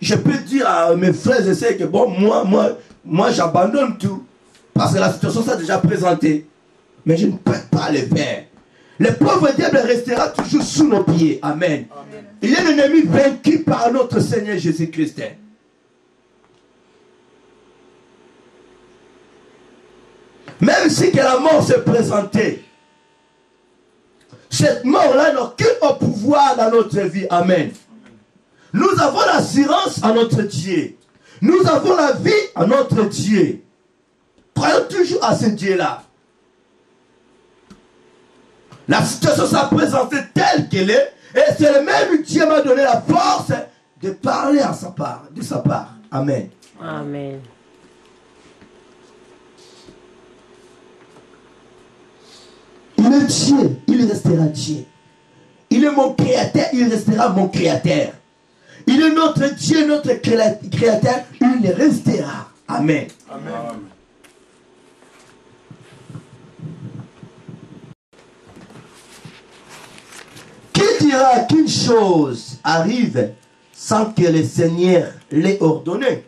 Je peux dire à mes frères et sœurs que bon, moi j'abandonne tout. Parce que la situation s'est déjà présentée. Mais je ne peux pas le faire. Le pauvre diable restera toujours sous nos pieds. Amen. Amen. Il est l'ennemi vaincu par notre Seigneur Jésus-Christ. Même si que la mort s'est présentée, cette mort-là n'a aucun pouvoir dans notre vie. Amen. Nous avons l'assurance à notre Dieu. Nous avons la vie à notre Dieu. Croyons toujours à ce Dieu-là. La situation s'est présentée telle qu'elle est. Et c'est le même Dieu qui m'a donné la force de parler à sa part, de sa part. Amen.
Amen.
Il est Dieu, il restera Dieu. Il est mon créateur, il restera mon créateur. Il est notre Dieu, notre créateur, il restera. Amen. Amen. Qui dira qu'une chose arrive sans que le Seigneur l'ait ordonné?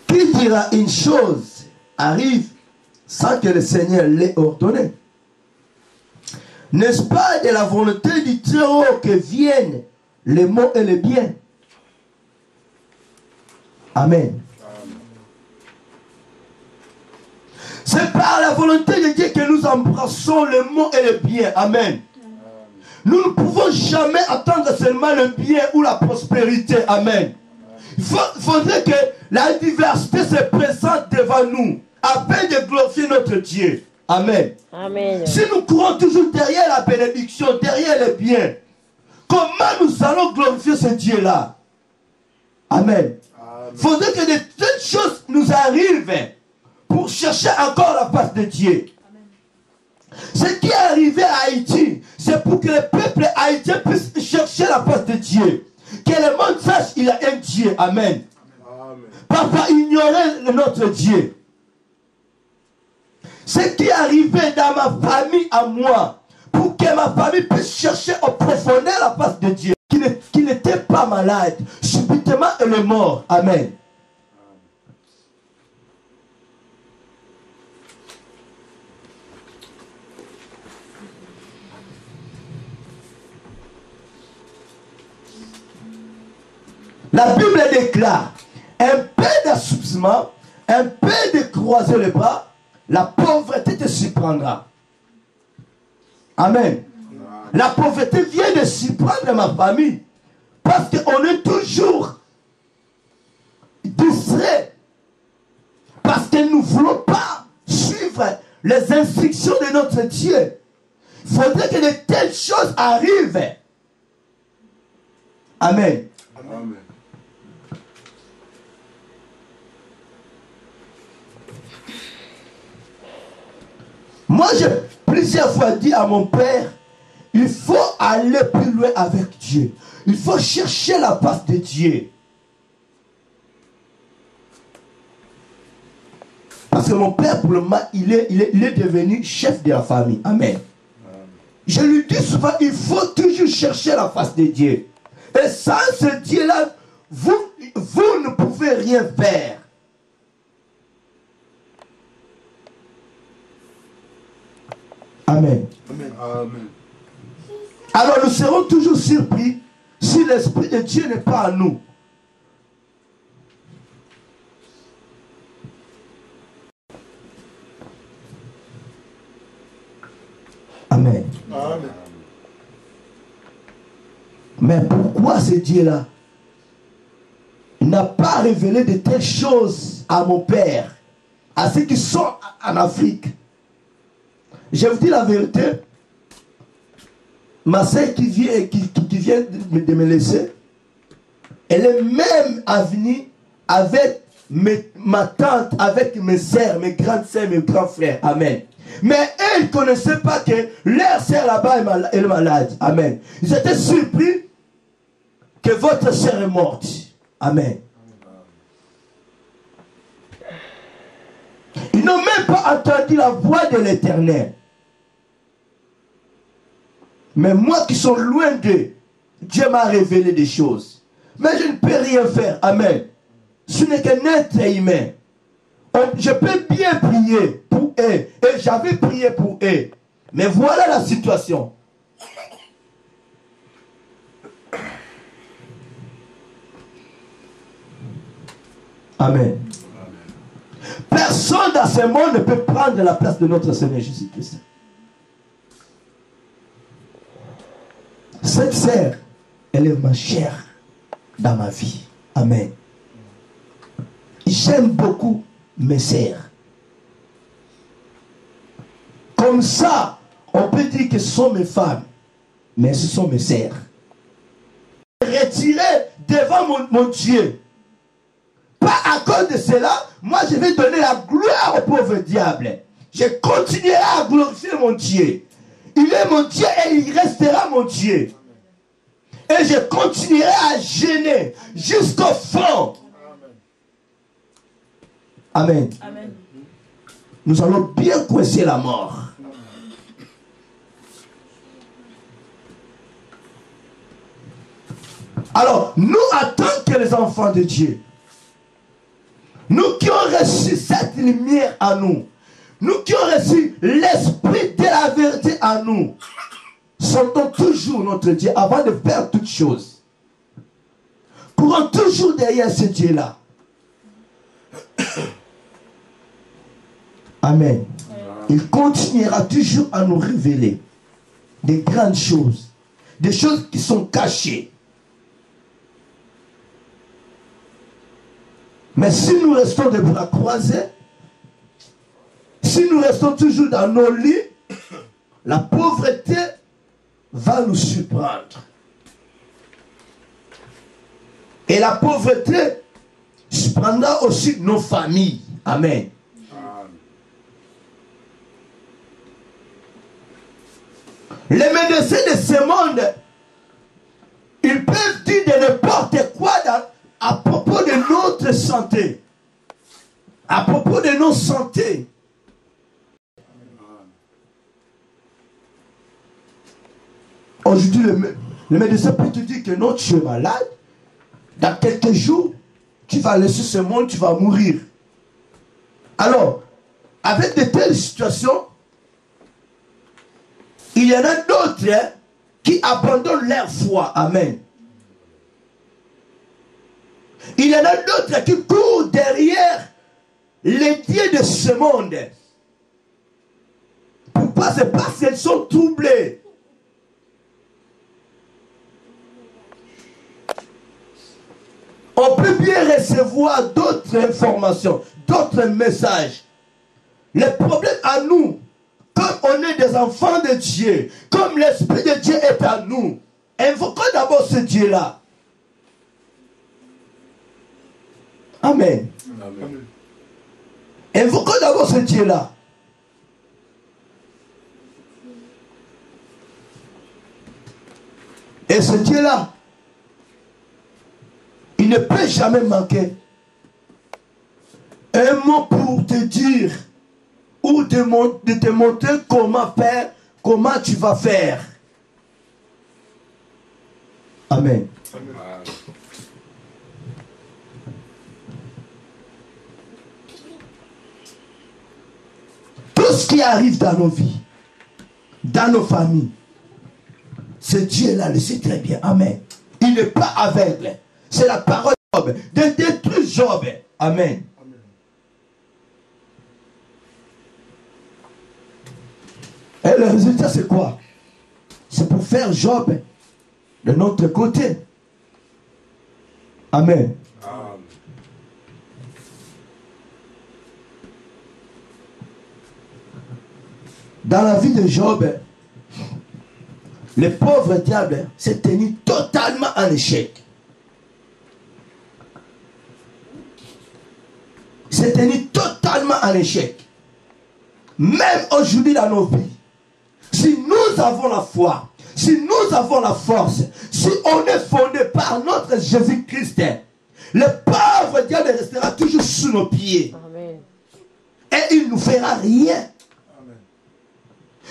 Qui dira une chose arrive sans que le Seigneur l'ait ordonné? N'est-ce pas de la volonté du Très-Haut que viennent les maux et les biens? Amen. C'est par la volonté de Dieu que nous embrassons le mot et le bien. Amen. Nous ne pouvons jamais attendre seulement le bien ou la prospérité. Amen. Il faudrait que la diversité se présente devant nous afin de glorifier notre Dieu. Amen.
Amen.
Si nous courons toujours derrière la bénédiction, derrière le bien, comment nous allons glorifier ce Dieu-là? Amen. Il faudrait que de telles choses nous arrivent pour chercher encore la face de Dieu. Ce qui est arrivé à Haïti, c'est pour que le peuple haïtien puisse chercher la face de Dieu. Que le monde sache qu'il y a un Dieu. Amen. Parfois ignorer notre Dieu. Ce qui est arrivé dans ma famille à moi, pour que ma famille puisse chercher au profondeur la face de Dieu, qui n'était pas malade, subitement elle est mort. Amen. La Bible déclare, un peu d'assouplissement, un peu de croiser les bras, la pauvreté te surprendra. Amen. La pauvreté vient de surprendre ma famille. Parce qu'on est toujours distrait. Parce que nous ne voulons pas suivre les instructions de notre Dieu. Il faudrait que de telles choses arrivent. Amen. Amen. Moi, j'ai plusieurs fois dit à mon père, il faut aller plus loin avec Dieu. Il faut chercher la face de Dieu. Parce que mon père, pour le moment, il est devenu chef de la famille. Amen. Je lui dis souvent, il faut toujours chercher la face de Dieu. Et sans ce Dieu-là, vous ne pouvez rien faire. Amen.
Amen. Amen.
Alors nous serons toujours surpris si l'Esprit de Dieu n'est pas en nous. Amen.
Amen.
Mais pourquoi ce Dieu-là n'a pas révélé de telles choses à mon père, à ceux qui sont en Afrique? Je vous dis la vérité, ma soeur qui vient de me laisser, elle est même venue avec ma tante, avec mes soeurs, mes grandes soeurs, mes grands frères. Amen. Mais elles ne connaissaient pas que leur soeur là-bas est malade. Amen. Ils étaient surpris que votre soeur est morte. Amen. Ils n'ont même pas entendu la voix de l'Éternel. Mais moi qui suis loin d'eux, Dieu m'a révélé des choses. Mais je ne peux rien faire. Amen. Ce n'est qu'un être humain. Je peux bien prier pour eux. Et j'avais prié pour eux. Mais voilà la situation. Amen. Personne dans ce monde ne peut prendre la place de notre Seigneur Jésus-Christ. Cette sœur, elle est ma chère dans ma vie. Amen. J'aime beaucoup mes sœurs. Comme ça, on peut dire que ce sont mes femmes, mais ce sont mes sœurs. Retiré devant mon Dieu. Pas à cause de cela, moi je vais donner la gloire au pauvre diable. Je continuerai à glorifier mon Dieu. Il est mon Dieu et il restera mon Dieu. Et je continuerai à gêner jusqu'au fond. Amen. Amen. Nous allons bien coincer la mort. Alors, nous, en tant que les enfants de Dieu, nous qui avons reçu cette lumière en nous, nous qui avons reçu l'esprit de la vérité en nous, sentons toujours notre Dieu avant de faire toutes choses. Courons toujours derrière ce Dieu-là. Amen. Il continuera toujours à nous révéler des grandes choses, des choses qui sont cachées. Mais si nous restons de bras croisés, si nous restons toujours dans nos lits, la pauvreté va nous surprendre. Et la pauvreté prendra aussi nos familles. Amen. Les médecins de ce monde, ils peuvent dire de n'importe quoi à propos de notre santé. À propos de nos santé. Aujourd'hui, le médecin peut te dire que non, tu es malade. Dans quelques jours, tu vas laisser ce monde, tu vas mourir. Alors, avec de telles situations, il y en a d'autres qui abandonnent leur foi. Amen. Il y en a d'autres qui courent derrière les dieux de ce monde. Pourquoi? C'est parce qu'ils sont troublés. On peut bien recevoir d'autres informations, d'autres messages. Le problème à nous, comme on est des enfants de Dieu, comme l'Esprit de Dieu est à nous, invoquons d'abord ce Dieu-là. Amen. Amen. Invoquons d'abord ce Dieu-là. Et ce Dieu-là, il ne peut jamais manquer un mot pour te dire ou de te montrer comment faire, comment tu vas faire. Amen. Amen. Tout ce qui arrive dans nos vies, dans nos familles, ce Dieu-là le sait très bien. Amen. Il n'est pas aveugle. C'est la parole de Job, de détruire Job. Amen. Et le résultat, c'est quoi? C'est pour faire Job de notre côté. Amen. Amen. Dans la vie de Job, le pauvre diable s'est tenu totalement en échec. s'est tenu totalement en échec. Même aujourd'hui dans nos vies, si nous avons la foi, si nous avons la force, si on est fondé par notre Jésus-Christ, le pauvre diable restera toujours sous nos pieds. Amen. Et il ne nous fera rien. Amen.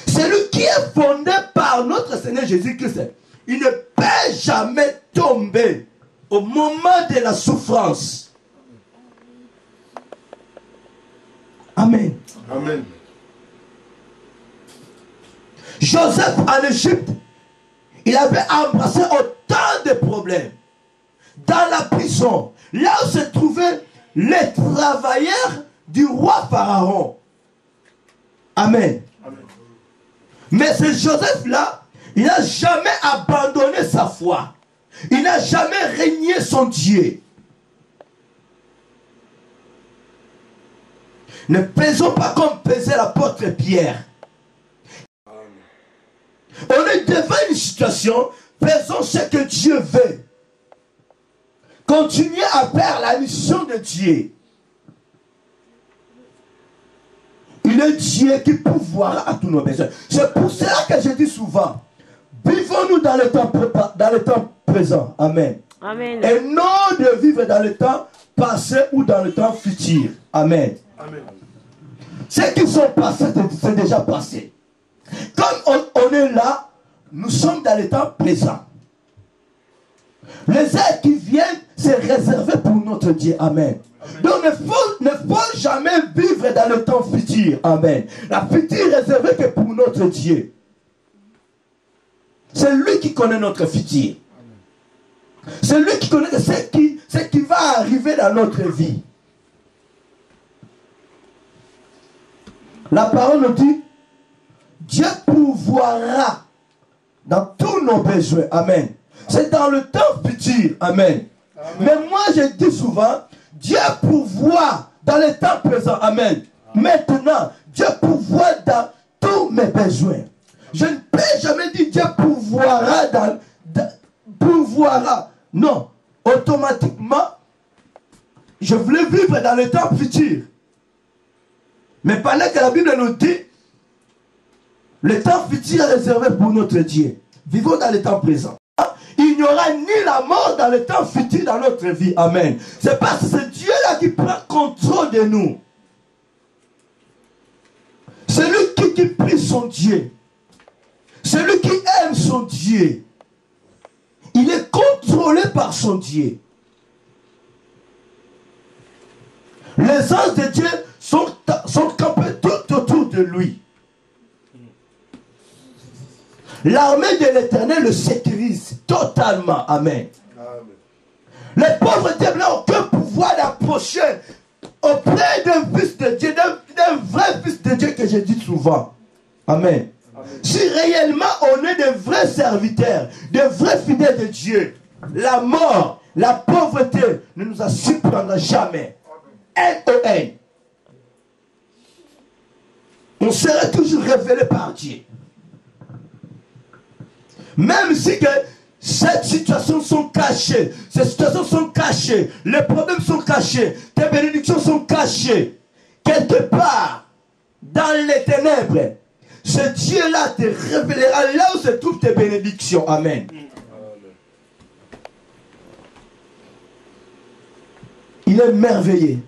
Celui qui est fondé par notre Seigneur Jésus-Christ, il ne peut jamais tomber au moment de la souffrance. Amen. Amen. Joseph en Égypte, il avait embrassé autant de problèmes. Dans la prison, là où se trouvaient les travailleurs du roi Pharaon. Amen. Amen. Mais ce Joseph-là, il n'a jamais abandonné sa foi. Il n'a jamais régné son Dieu. Ne pesons pas comme pesait l'apôtre Pierre. On est devant une situation, faisons ce que Dieu veut. Continuez à faire la mission de Dieu. Il est Dieu qui pourvoira à tous nos besoins. C'est pour cela que je dis souvent, vivons-nous dans le temps présent. Amen. Amen. Et non de vivre dans le temps passé ou dans le temps futur. Amen. Amen. Ce qui sont passés, c'est déjà passé. Comme on est là, nous sommes dans le temps présent. Les aides qui viennent, c'est réservé pour notre Dieu. Amen. Amen. Donc ne faut jamais vivre dans le temps futur. Amen. La future est réservée que pour notre Dieu. C'est lui qui connaît notre futur. C'est lui qui connaît ce qui va arriver dans notre vie. La parole nous dit, Dieu pourvoira dans tous nos besoins. Amen. C'est dans le temps futur. Amen. Amen. Mais moi, je dis souvent, Dieu pourvoit dans le temps présent. Amen. Maintenant, Dieu pourvoit dans tous mes besoins. Je ne peux jamais dire Dieu pourvoira pourvoira. Non. automatiquement, je voulais vivre dans le temps futur. Mais pendant que la Bible nous dit, le temps futur est réservé pour notre Dieu. Vivons dans le temps présent. Il n'y aura ni la mort dans le temps futur dans notre vie. Amen. C'est parce que c'est Dieu-là qui prend contrôle de nous. Celui qui prie son Dieu, celui qui aime son Dieu, il est contrôlé par son Dieu. Les anges de Dieu sont campés tout autour de lui. L'armée de l'Éternel le sécurise totalement. Amen. Amen. Les pauvres diables n'ont aucun pouvoir d'approcher auprès d'un fils de Dieu, d'un vrai fils de Dieu que je dis souvent. Amen. Amen. Si réellement on est de vrais serviteurs, de vrais fidèles de Dieu, la mort, la pauvreté ne nous surprendra jamais. N-O-N. On sera toujours révélé par Dieu. Même si que ces situations sont cachées, ces situations sont cachées, les problèmes sont cachés, tes bénédictions sont cachées, quelque part dans les ténèbres, ce Dieu-là te révélera là où se trouvent tes bénédictions. Amen. Il est merveilleux.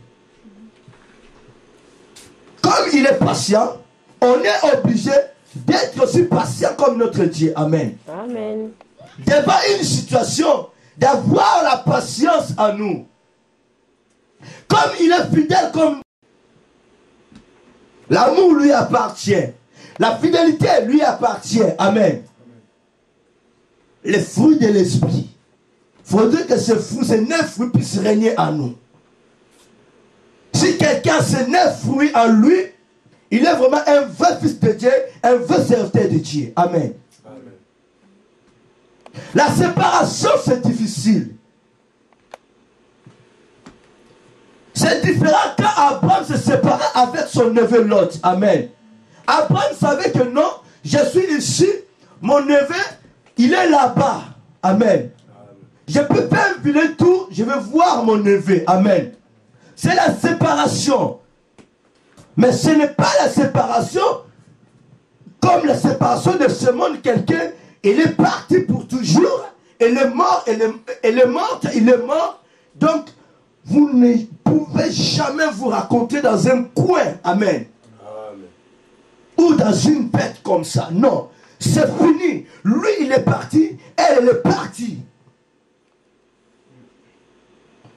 Comme il est patient, on est obligé d'être aussi patient comme notre Dieu. Amen.
Amen.
Devant une situation, d'avoir la patience en nous. Comme il est fidèle comme l'amour lui appartient. La fidélité lui appartient. Amen. Les fruits de l'esprit. Il faudrait que ces 9 fruits puissent régner en nous. Si quelqu'un a ces 9 fruits en lui, il est vraiment un vrai fils de Dieu, un vrai serviteur de Dieu. Amen. Amen. La séparation, c'est difficile. C'est différent quand Abraham se séparait avec son neveu Lot. Amen. Abraham savait que non, je suis ici, mon neveu, il est là-bas. Amen. Je ne peux pas me vider tout, je vais voir mon neveu. Amen. C'est la séparation. Mais ce n'est pas la séparation comme la séparation de ce monde. Quelqu'un, il est parti pour toujours. Il est mort, il est mort. Donc, vous ne pouvez jamais vous raconter dans un coin. Amen. Amen. Ou dans une bête comme ça. Non. C'est fini. Lui, il est parti. Elle est partie.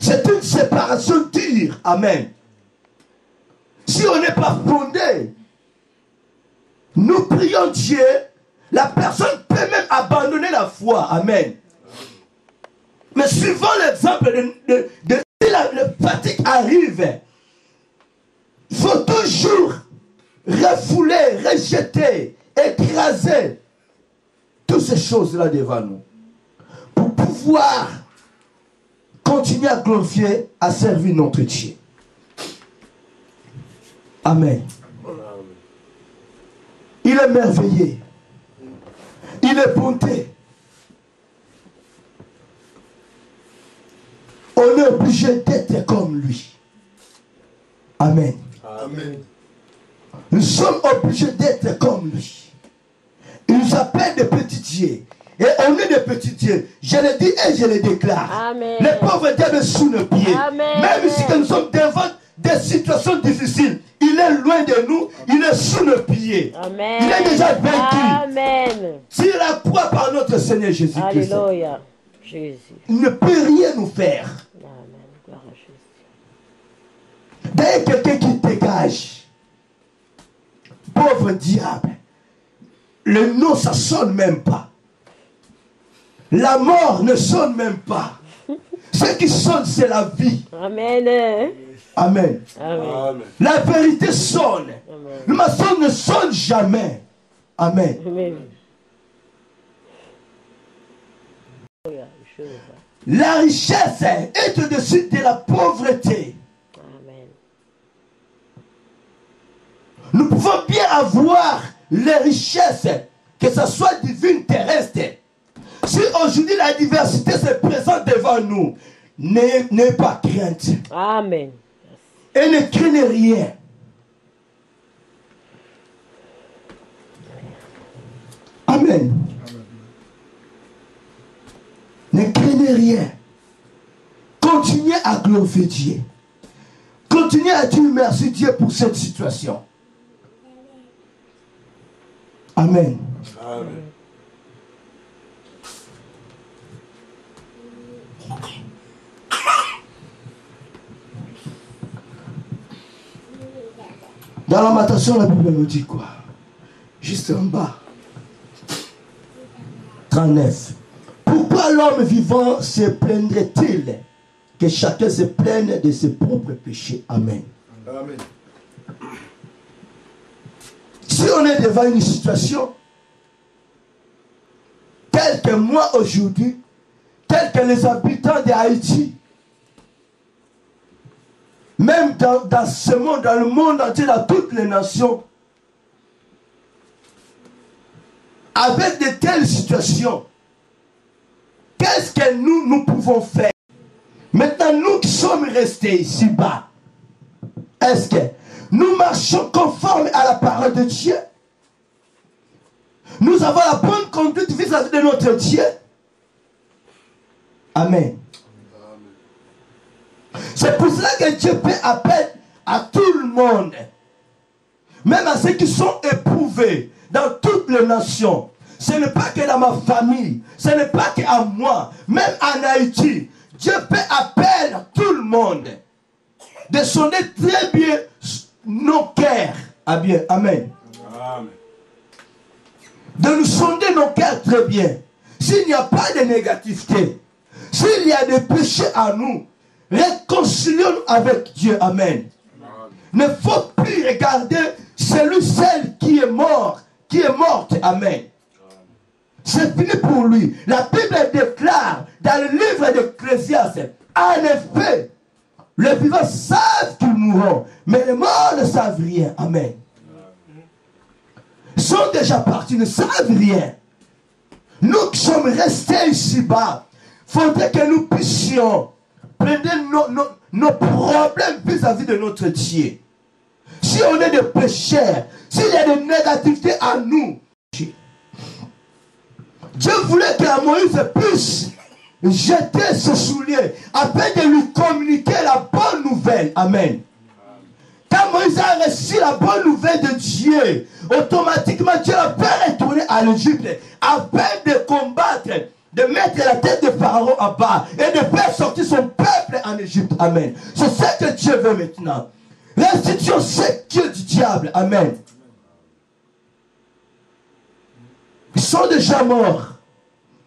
C'est une séparation dure. Amen. Si on n'est pas fondé, nous prions Dieu, la personne peut même abandonner la foi. Amen. Mais suivant l'exemple de si la fatigue arrive, il faut toujours refouler, rejeter, écraser toutes ces choses-là devant nous pour pouvoir continuer à glorifier, à servir notre Dieu. Amen. Il est merveilleux. Il est bonté. On est obligé d'être comme lui. Amen. Amen. Nous sommes obligés d'être comme lui. Il nous appelle des petits dieux. Et on est des petits dieux. Je le dis et je le déclare. Amen. Les pauvres diables sous nos pieds. Amen. Même si nous sommes devant des situations difficiles, il est loin de nous, il est sous nos pieds. Amen. Il est déjà vaincu. Amen. Sur la croix par notre Seigneur Jésus-Christ. Alléluia. Jésus. Il ne peut rien nous faire. Amen. Gloire à Jésus. D'ailleurs, quelqu'un qui dégage. Pauvre diable. Le nom, ça sonne même pas. La mort ne sonne même pas. Ce qui sonne, c'est la vie. Amen. Amen. Amen. La vérité sonne. Amen. Le mensonge ne sonne jamais. Amen. Amen. La richesse est au-dessus de la pauvreté. Amen. Nous pouvons bien avoir les richesses, que ce soit divine, terrestre. Si aujourd'hui la diversité se présente devant nous, n'ayez pas crainte.
Amen.
Et ne craignez rien. Amen. Ne craignez rien. Continuez à glorifier Dieu. Continuez à dire merci Dieu pour cette situation. Amen.
Amen.
Dans Lamentation, la Bible nous dit quoi? Juste en bas. 39. Pourquoi l'homme vivant se plaindrait-il que chacun se plaigne de ses propres péchés? Amen.
Amen.
Si on est devant une situation telle que moi aujourd'hui, telle que les habitants d'Haïti, même dans ce monde, dans le monde entier, dans toutes les nations, avec de telles situations, qu'est-ce que nous pouvons faire? Maintenant, nous qui sommes restés ici-bas, est-ce que nous marchons conforme à la parole de Dieu? Nous avons la bonne conduite vis-à-vis de notre Dieu? Amen. C'est pour cela que Dieu fait appel à tout le monde, même à ceux qui sont éprouvés dans toutes les nations. Ce n'est pas que dans ma famille, ce n'est pas qu'à moi, même en Haïti. Dieu fait appel à tout le monde de sonder très bien nos cœurs. Ah bien, amen.
Amen.
De nous sonder nos cœurs très bien. S'il n'y a pas de négativité, s'il y a des péchés à nous, réconcilions-nous avec Dieu. Amen. Ne faut plus regarder celle qui est mort, qui est morte. Amen. C'est fini pour lui. La Bible déclare dans le livre d'Ecclésiaste, en effet, les vivants savent qu'ils mourront, mais les morts ne savent rien. Amen. Ils sont déjà partis, ne savent rien. Nous qui sommes restés ici-bas, il faudrait que nous puissions prendre nos problèmes vis-à-vis de notre Dieu. Si on est des pécheurs, s'il y a des négativités à nous, Dieu voulait que Moïse puisse jeter ses souliers afin de lui communiquer la bonne nouvelle. Amen. Quand Moïse a reçu la bonne nouvelle de Dieu, automatiquement Dieu l'a fait retourner à l'Égypte afin de combattre, de mettre la tête de Pharaon en bas et de faire sortir son peuple en Égypte. Amen. C'est ce que Dieu veut maintenant. Restituons ce Dieu du diable. Amen. Ils sont déjà morts.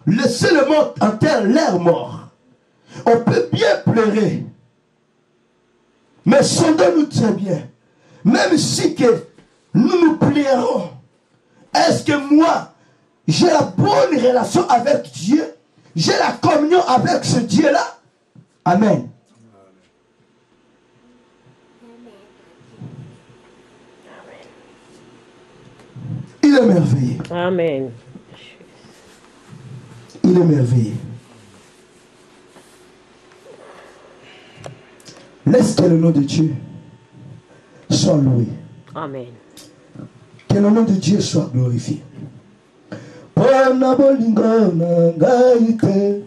Laissez le monde en terre, l'air mort. On peut bien pleurer. Mais sondons-nous très bien. Même si que nous nous plairons, est-ce que moi, j'ai la bonne relation avec Dieu? J'ai la communion avec ce Dieu-là? Amen. Il est merveilleux.
Amen.
Il est merveilleux. Laisse que le nom de Dieu soit loué.
Amen.
Que le nom de Dieu soit glorifié. Pona bolingo na ngaite,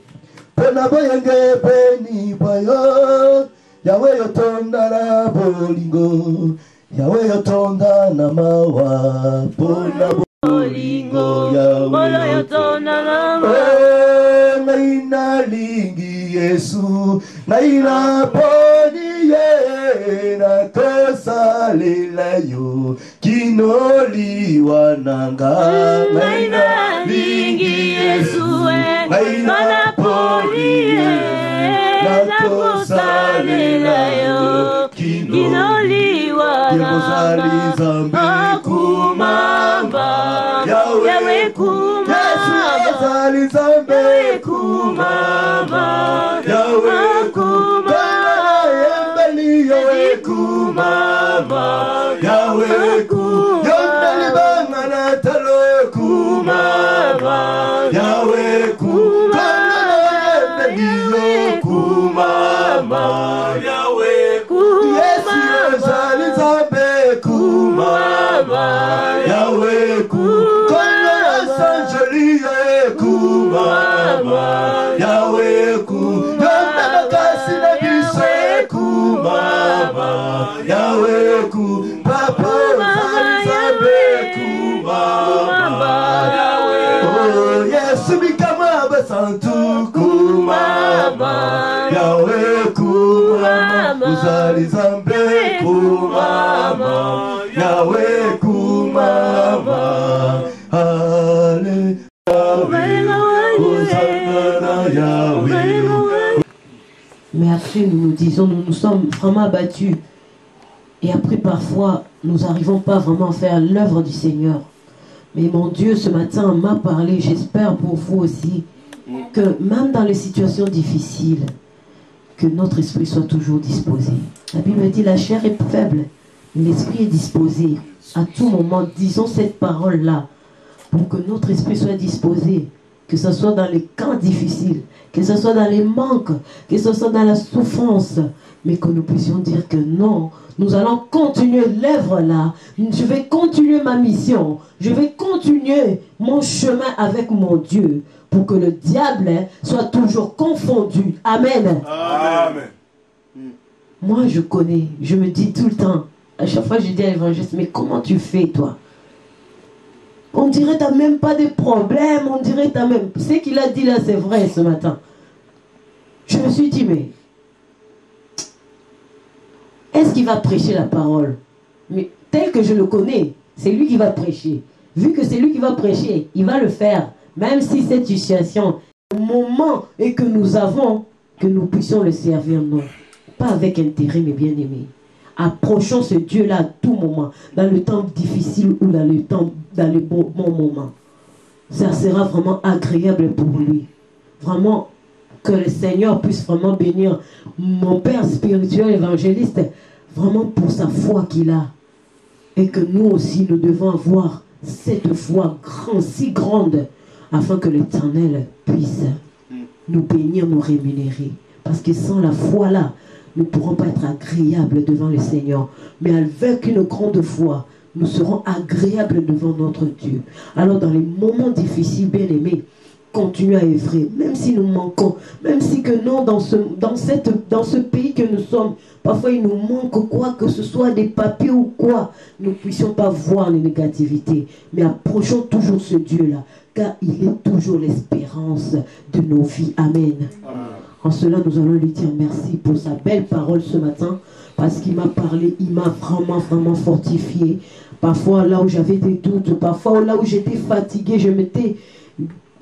pona boyenge beni boyo, Yahweh yotonda na bolingo, Yahweh yotonda na mawa, pona bolingo, Yahweh yotonda na mawa, naina lingi Yesu, naina poni ye, na kosa lelayo, kinoli wananga, naina lingi Yesu, naina poni ye, na kosa lelayo, kinoli wananga, zambi kumamba, Yahweh kumamba, zambi kumamba, Yahweh kumamba, Yahweh kumamba, Yahweh kumamba, Yahweh kumamba, Yahweh kumamba,
Yahweh,
Yesu ezali nzambe kumama Yahweh Kono na sanjoli kumama Yahweh Yombe makasi na biso kumama Yahweh Papa ezali nzambe kumama Oh Yesu bikama basantu kumama Yahweh kumama uzali nzambe kumama Yahweh kumama
Mais après, nous nous disons, nous nous sommes vraiment abattus. Et après, parfois, nous n'arrivons pas vraiment à faire l'œuvre du Seigneur. Mais mon Dieu, ce matin, m'a parlé, j'espère pour vous aussi, que même dans les situations difficiles, que notre esprit soit toujours disposé. La Bible dit, la chair est faible, l'esprit est disposé. À tout moment, disons cette parole-là, pour que notre esprit soit disposé, que ce soit dans les camps difficiles, que ce soit dans les manques, que ce soit dans la souffrance, mais que nous puissions dire que non, nous allons continuer l'œuvre là, je vais continuer ma mission, je vais continuer mon chemin avec mon Dieu, pour que le diable soit toujours confondu. Amen.
Amen.
Moi je connais, je me dis tout le temps, à chaque fois je dis à l'évangéliste, mais comment tu fais toi? On dirait que tu n'as même pas de problème, on dirait que tu n'as même... Ce qu'il a dit là, c'est vrai ce matin. Je me suis dit, mais... Est-ce qu'il va prêcher la parole? Mais tel que je le connais, c'est lui qui va prêcher. Vu que c'est lui qui va prêcher, il va le faire. Même si cette situation, au moment et que nous avons, que nous puissions le servir, non. Pas avec intérêt, mais bien aimé. Approchons ce Dieu-là à tout moment, dans le temps difficile ou dans les bons moments. Ça sera vraiment agréable pour lui. Vraiment, que le Seigneur puisse vraiment bénir mon Père spirituel évangéliste, vraiment pour sa foi qu'il a. Et que nous aussi, nous devons avoir cette foi si grande, afin que l'Éternel puisse nous bénir, nous rémunérer. Parce que sans la foi là, nous ne pourrons pas être agréables devant le Seigneur. Mais avec une grande foi, nous serons agréables devant notre Dieu. Alors dans les moments difficiles, bien aimés, continuez à œuvrer, même si nous manquons, même si que non, dans ce pays que nous sommes, parfois il nous manque quoi que ce soit, des papiers ou quoi, nous ne puissions pas voir les négativités, mais approchons toujours ce Dieu-là, car il est toujours l'espérance de nos vies. Amen. Amen. En cela, nous allons lui dire merci pour sa belle parole ce matin, parce qu'il m'a parlé, il m'a vraiment fortifié. Parfois, là où j'avais des doutes, parfois là où j'étais fatigué, je m'étais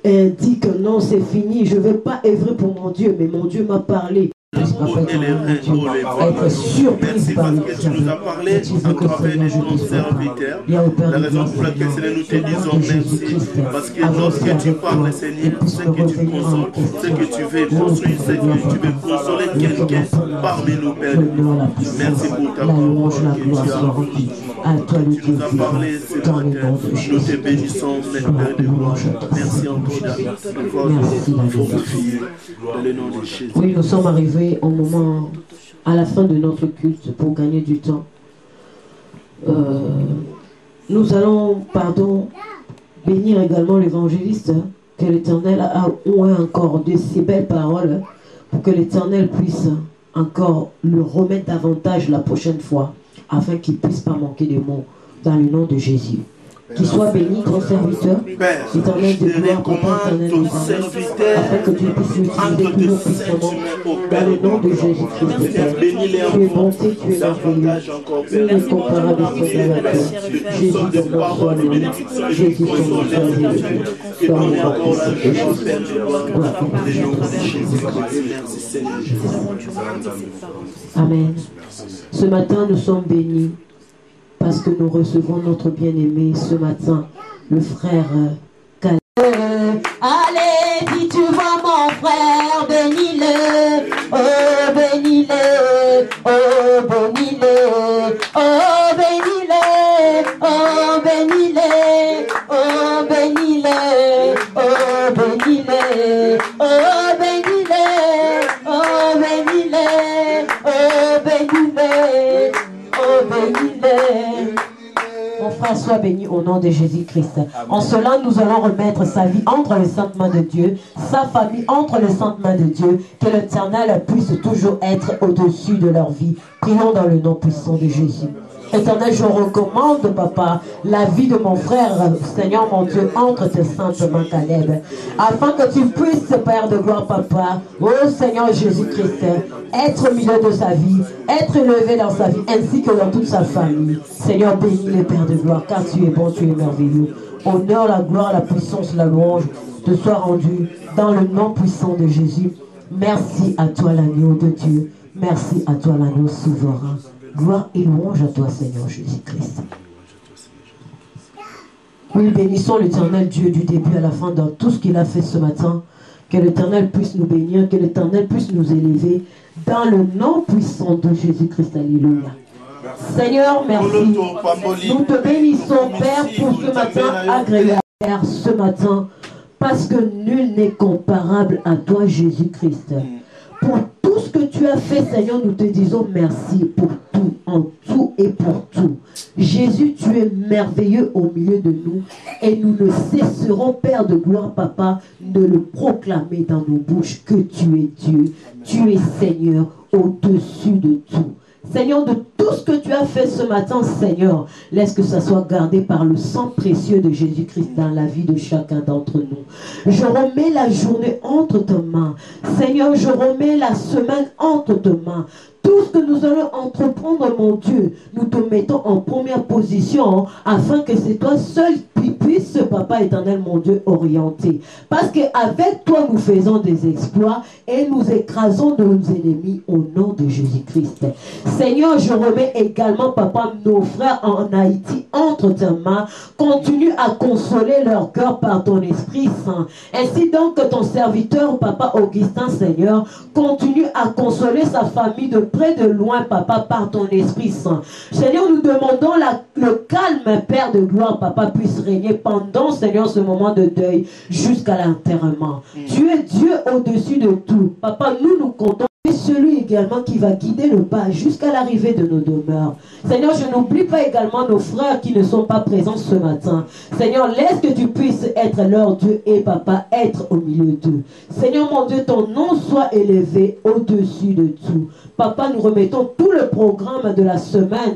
dit que non, c'est fini, je ne vais pas œuvrer pour mon Dieu, mais mon Dieu m'a parlé. Être surprise par le
tu nous as parlé à travers ton serviteur. La raison pour laquelle Seigneur nous te disons merci. Parce que lorsque tu parles, Seigneur, ce que tu consoles, ce que tu veux construire, ce que tu veux consoler quelqu'un parmi nous, Père. Merci pour ta parole que tu as. Tu nous as parlé ce matin. Nous te bénissons, Père de gloire. Merci encore de fortifier dans le nom de Jésus.
Oui, nous sommes arrivés au moment, à la fin de notre culte, pour gagner du temps. Nous allons, bénir également l'évangéliste, que l'Éternel a encore de ces belles paroles, pour que l'Éternel puisse encore le remettre davantage la prochaine fois, afin qu'il ne puisse pas manquer de mots, dans le nom de Jésus. Qu'il soit béni, ton serviteur, éternel de gloire, Papa éternel, afin que tu puisses l'utiliser tout puissamment dans le nom de Jésus-Christ. Tu es bonté, tu es merveilleux, tu es incomparable et seul à la terre. Jésus, ton nom soit loué, Jésus, ton nom soit loué. Dans le nom de Jésus. Amen. Ce matin, nous sommes bénis. Parce que nous recevons notre bien-aimé ce matin, le frère Calais.
Allez, dis tu vois mon frère, bénis-le, oh bénis-le, oh bénis-le, oh bénis-le, oh bénis-le, oh bénis-le, oh bénis-le, oh bénis-le, oh bénis-le,
bénis-le. Mon frère, soit béni au nom de Jésus-Christ. En cela, nous allons remettre sa vie entre les saintes mains de Dieu, sa famille entre les saintes mains de Dieu, que l'Éternel puisse toujours être au-dessus de leur vie. Prions dans le nom puissant de Jésus. Éternel, je recommande, papa, la vie de mon frère, Seigneur mon Dieu, entre tes saintes mains, Caleb, afin que tu puisses, Père de gloire, papa, ô Seigneur Jésus-Christ, être au milieu de sa vie, être élevé dans sa vie, ainsi que dans toute sa famille. Seigneur, bénis les Pères de gloire, car tu es bon, tu es merveilleux. Honneur, la gloire, la puissance, la louange te soit rendue dans le nom puissant de Jésus. Merci à toi, l'agneau de Dieu. Merci à toi, l'agneau souverain. Gloire et louange à toi, Seigneur Jésus-Christ. Oui, bénissons l'Éternel Dieu du début à la fin dans tout ce qu'il a fait ce matin. Que l'Éternel puisse nous bénir, que l'Éternel puisse nous élever dans le nom puissant de Jésus-Christ. Alléluia. Seigneur, merci. Nous te bénissons, Père, pour ce matin agréable, Père, ce matin, parce que nul n'est comparable à toi, Jésus-Christ. Pour tout ce que tu as fait, Seigneur, nous te disons merci pour tout, en tout et pour tout. Jésus, tu es merveilleux au milieu de nous et nous ne cesserons, Père de gloire, Papa, de le proclamer dans nos bouches que tu es Dieu, tu es Seigneur au-dessus de tout. Seigneur, de tout ce que tu as fait ce matin, Seigneur, laisse que ça soit gardé par le sang précieux de Jésus-Christ dans la vie de chacun d'entre nous. Je remets la journée entre tes mains. Seigneur, je remets la semaine entre tes mains. Tout ce que nous allons entreprendre, mon Dieu, nous te mettons en première position afin que c'est toi seul qui puisse, Papa éternel, mon Dieu, orienter. Parce qu'avec toi, nous faisons des exploits et nous écrasons nos ennemis au nom de Jésus-Christ. Seigneur, je remets également, Papa, nos frères en Haïti entre tes mains. Continue à consoler leur cœur par ton Esprit Saint. Ainsi donc que ton serviteur, Papa Augustin, Seigneur, continue à consoler sa famille de près de loin, Papa, par ton Esprit Saint. Seigneur, nous demandons le calme, Père de gloire, Papa, puisse régner pendant, Seigneur, ce moment de deuil jusqu'à l'enterrement. Tu es Dieu au-dessus de tout. Papa, nous comptons. Et celui également qui va guider le pas jusqu'à l'arrivée de nos demeures. Seigneur, je n'oublie pas également nos frères qui ne sont pas présents ce matin. Seigneur, laisse que tu puisses être leur Dieu et Papa, être au milieu d'eux. Seigneur mon Dieu, ton nom soit élevé au-dessus de tout. Papa, nous remettons tout le programme de la semaine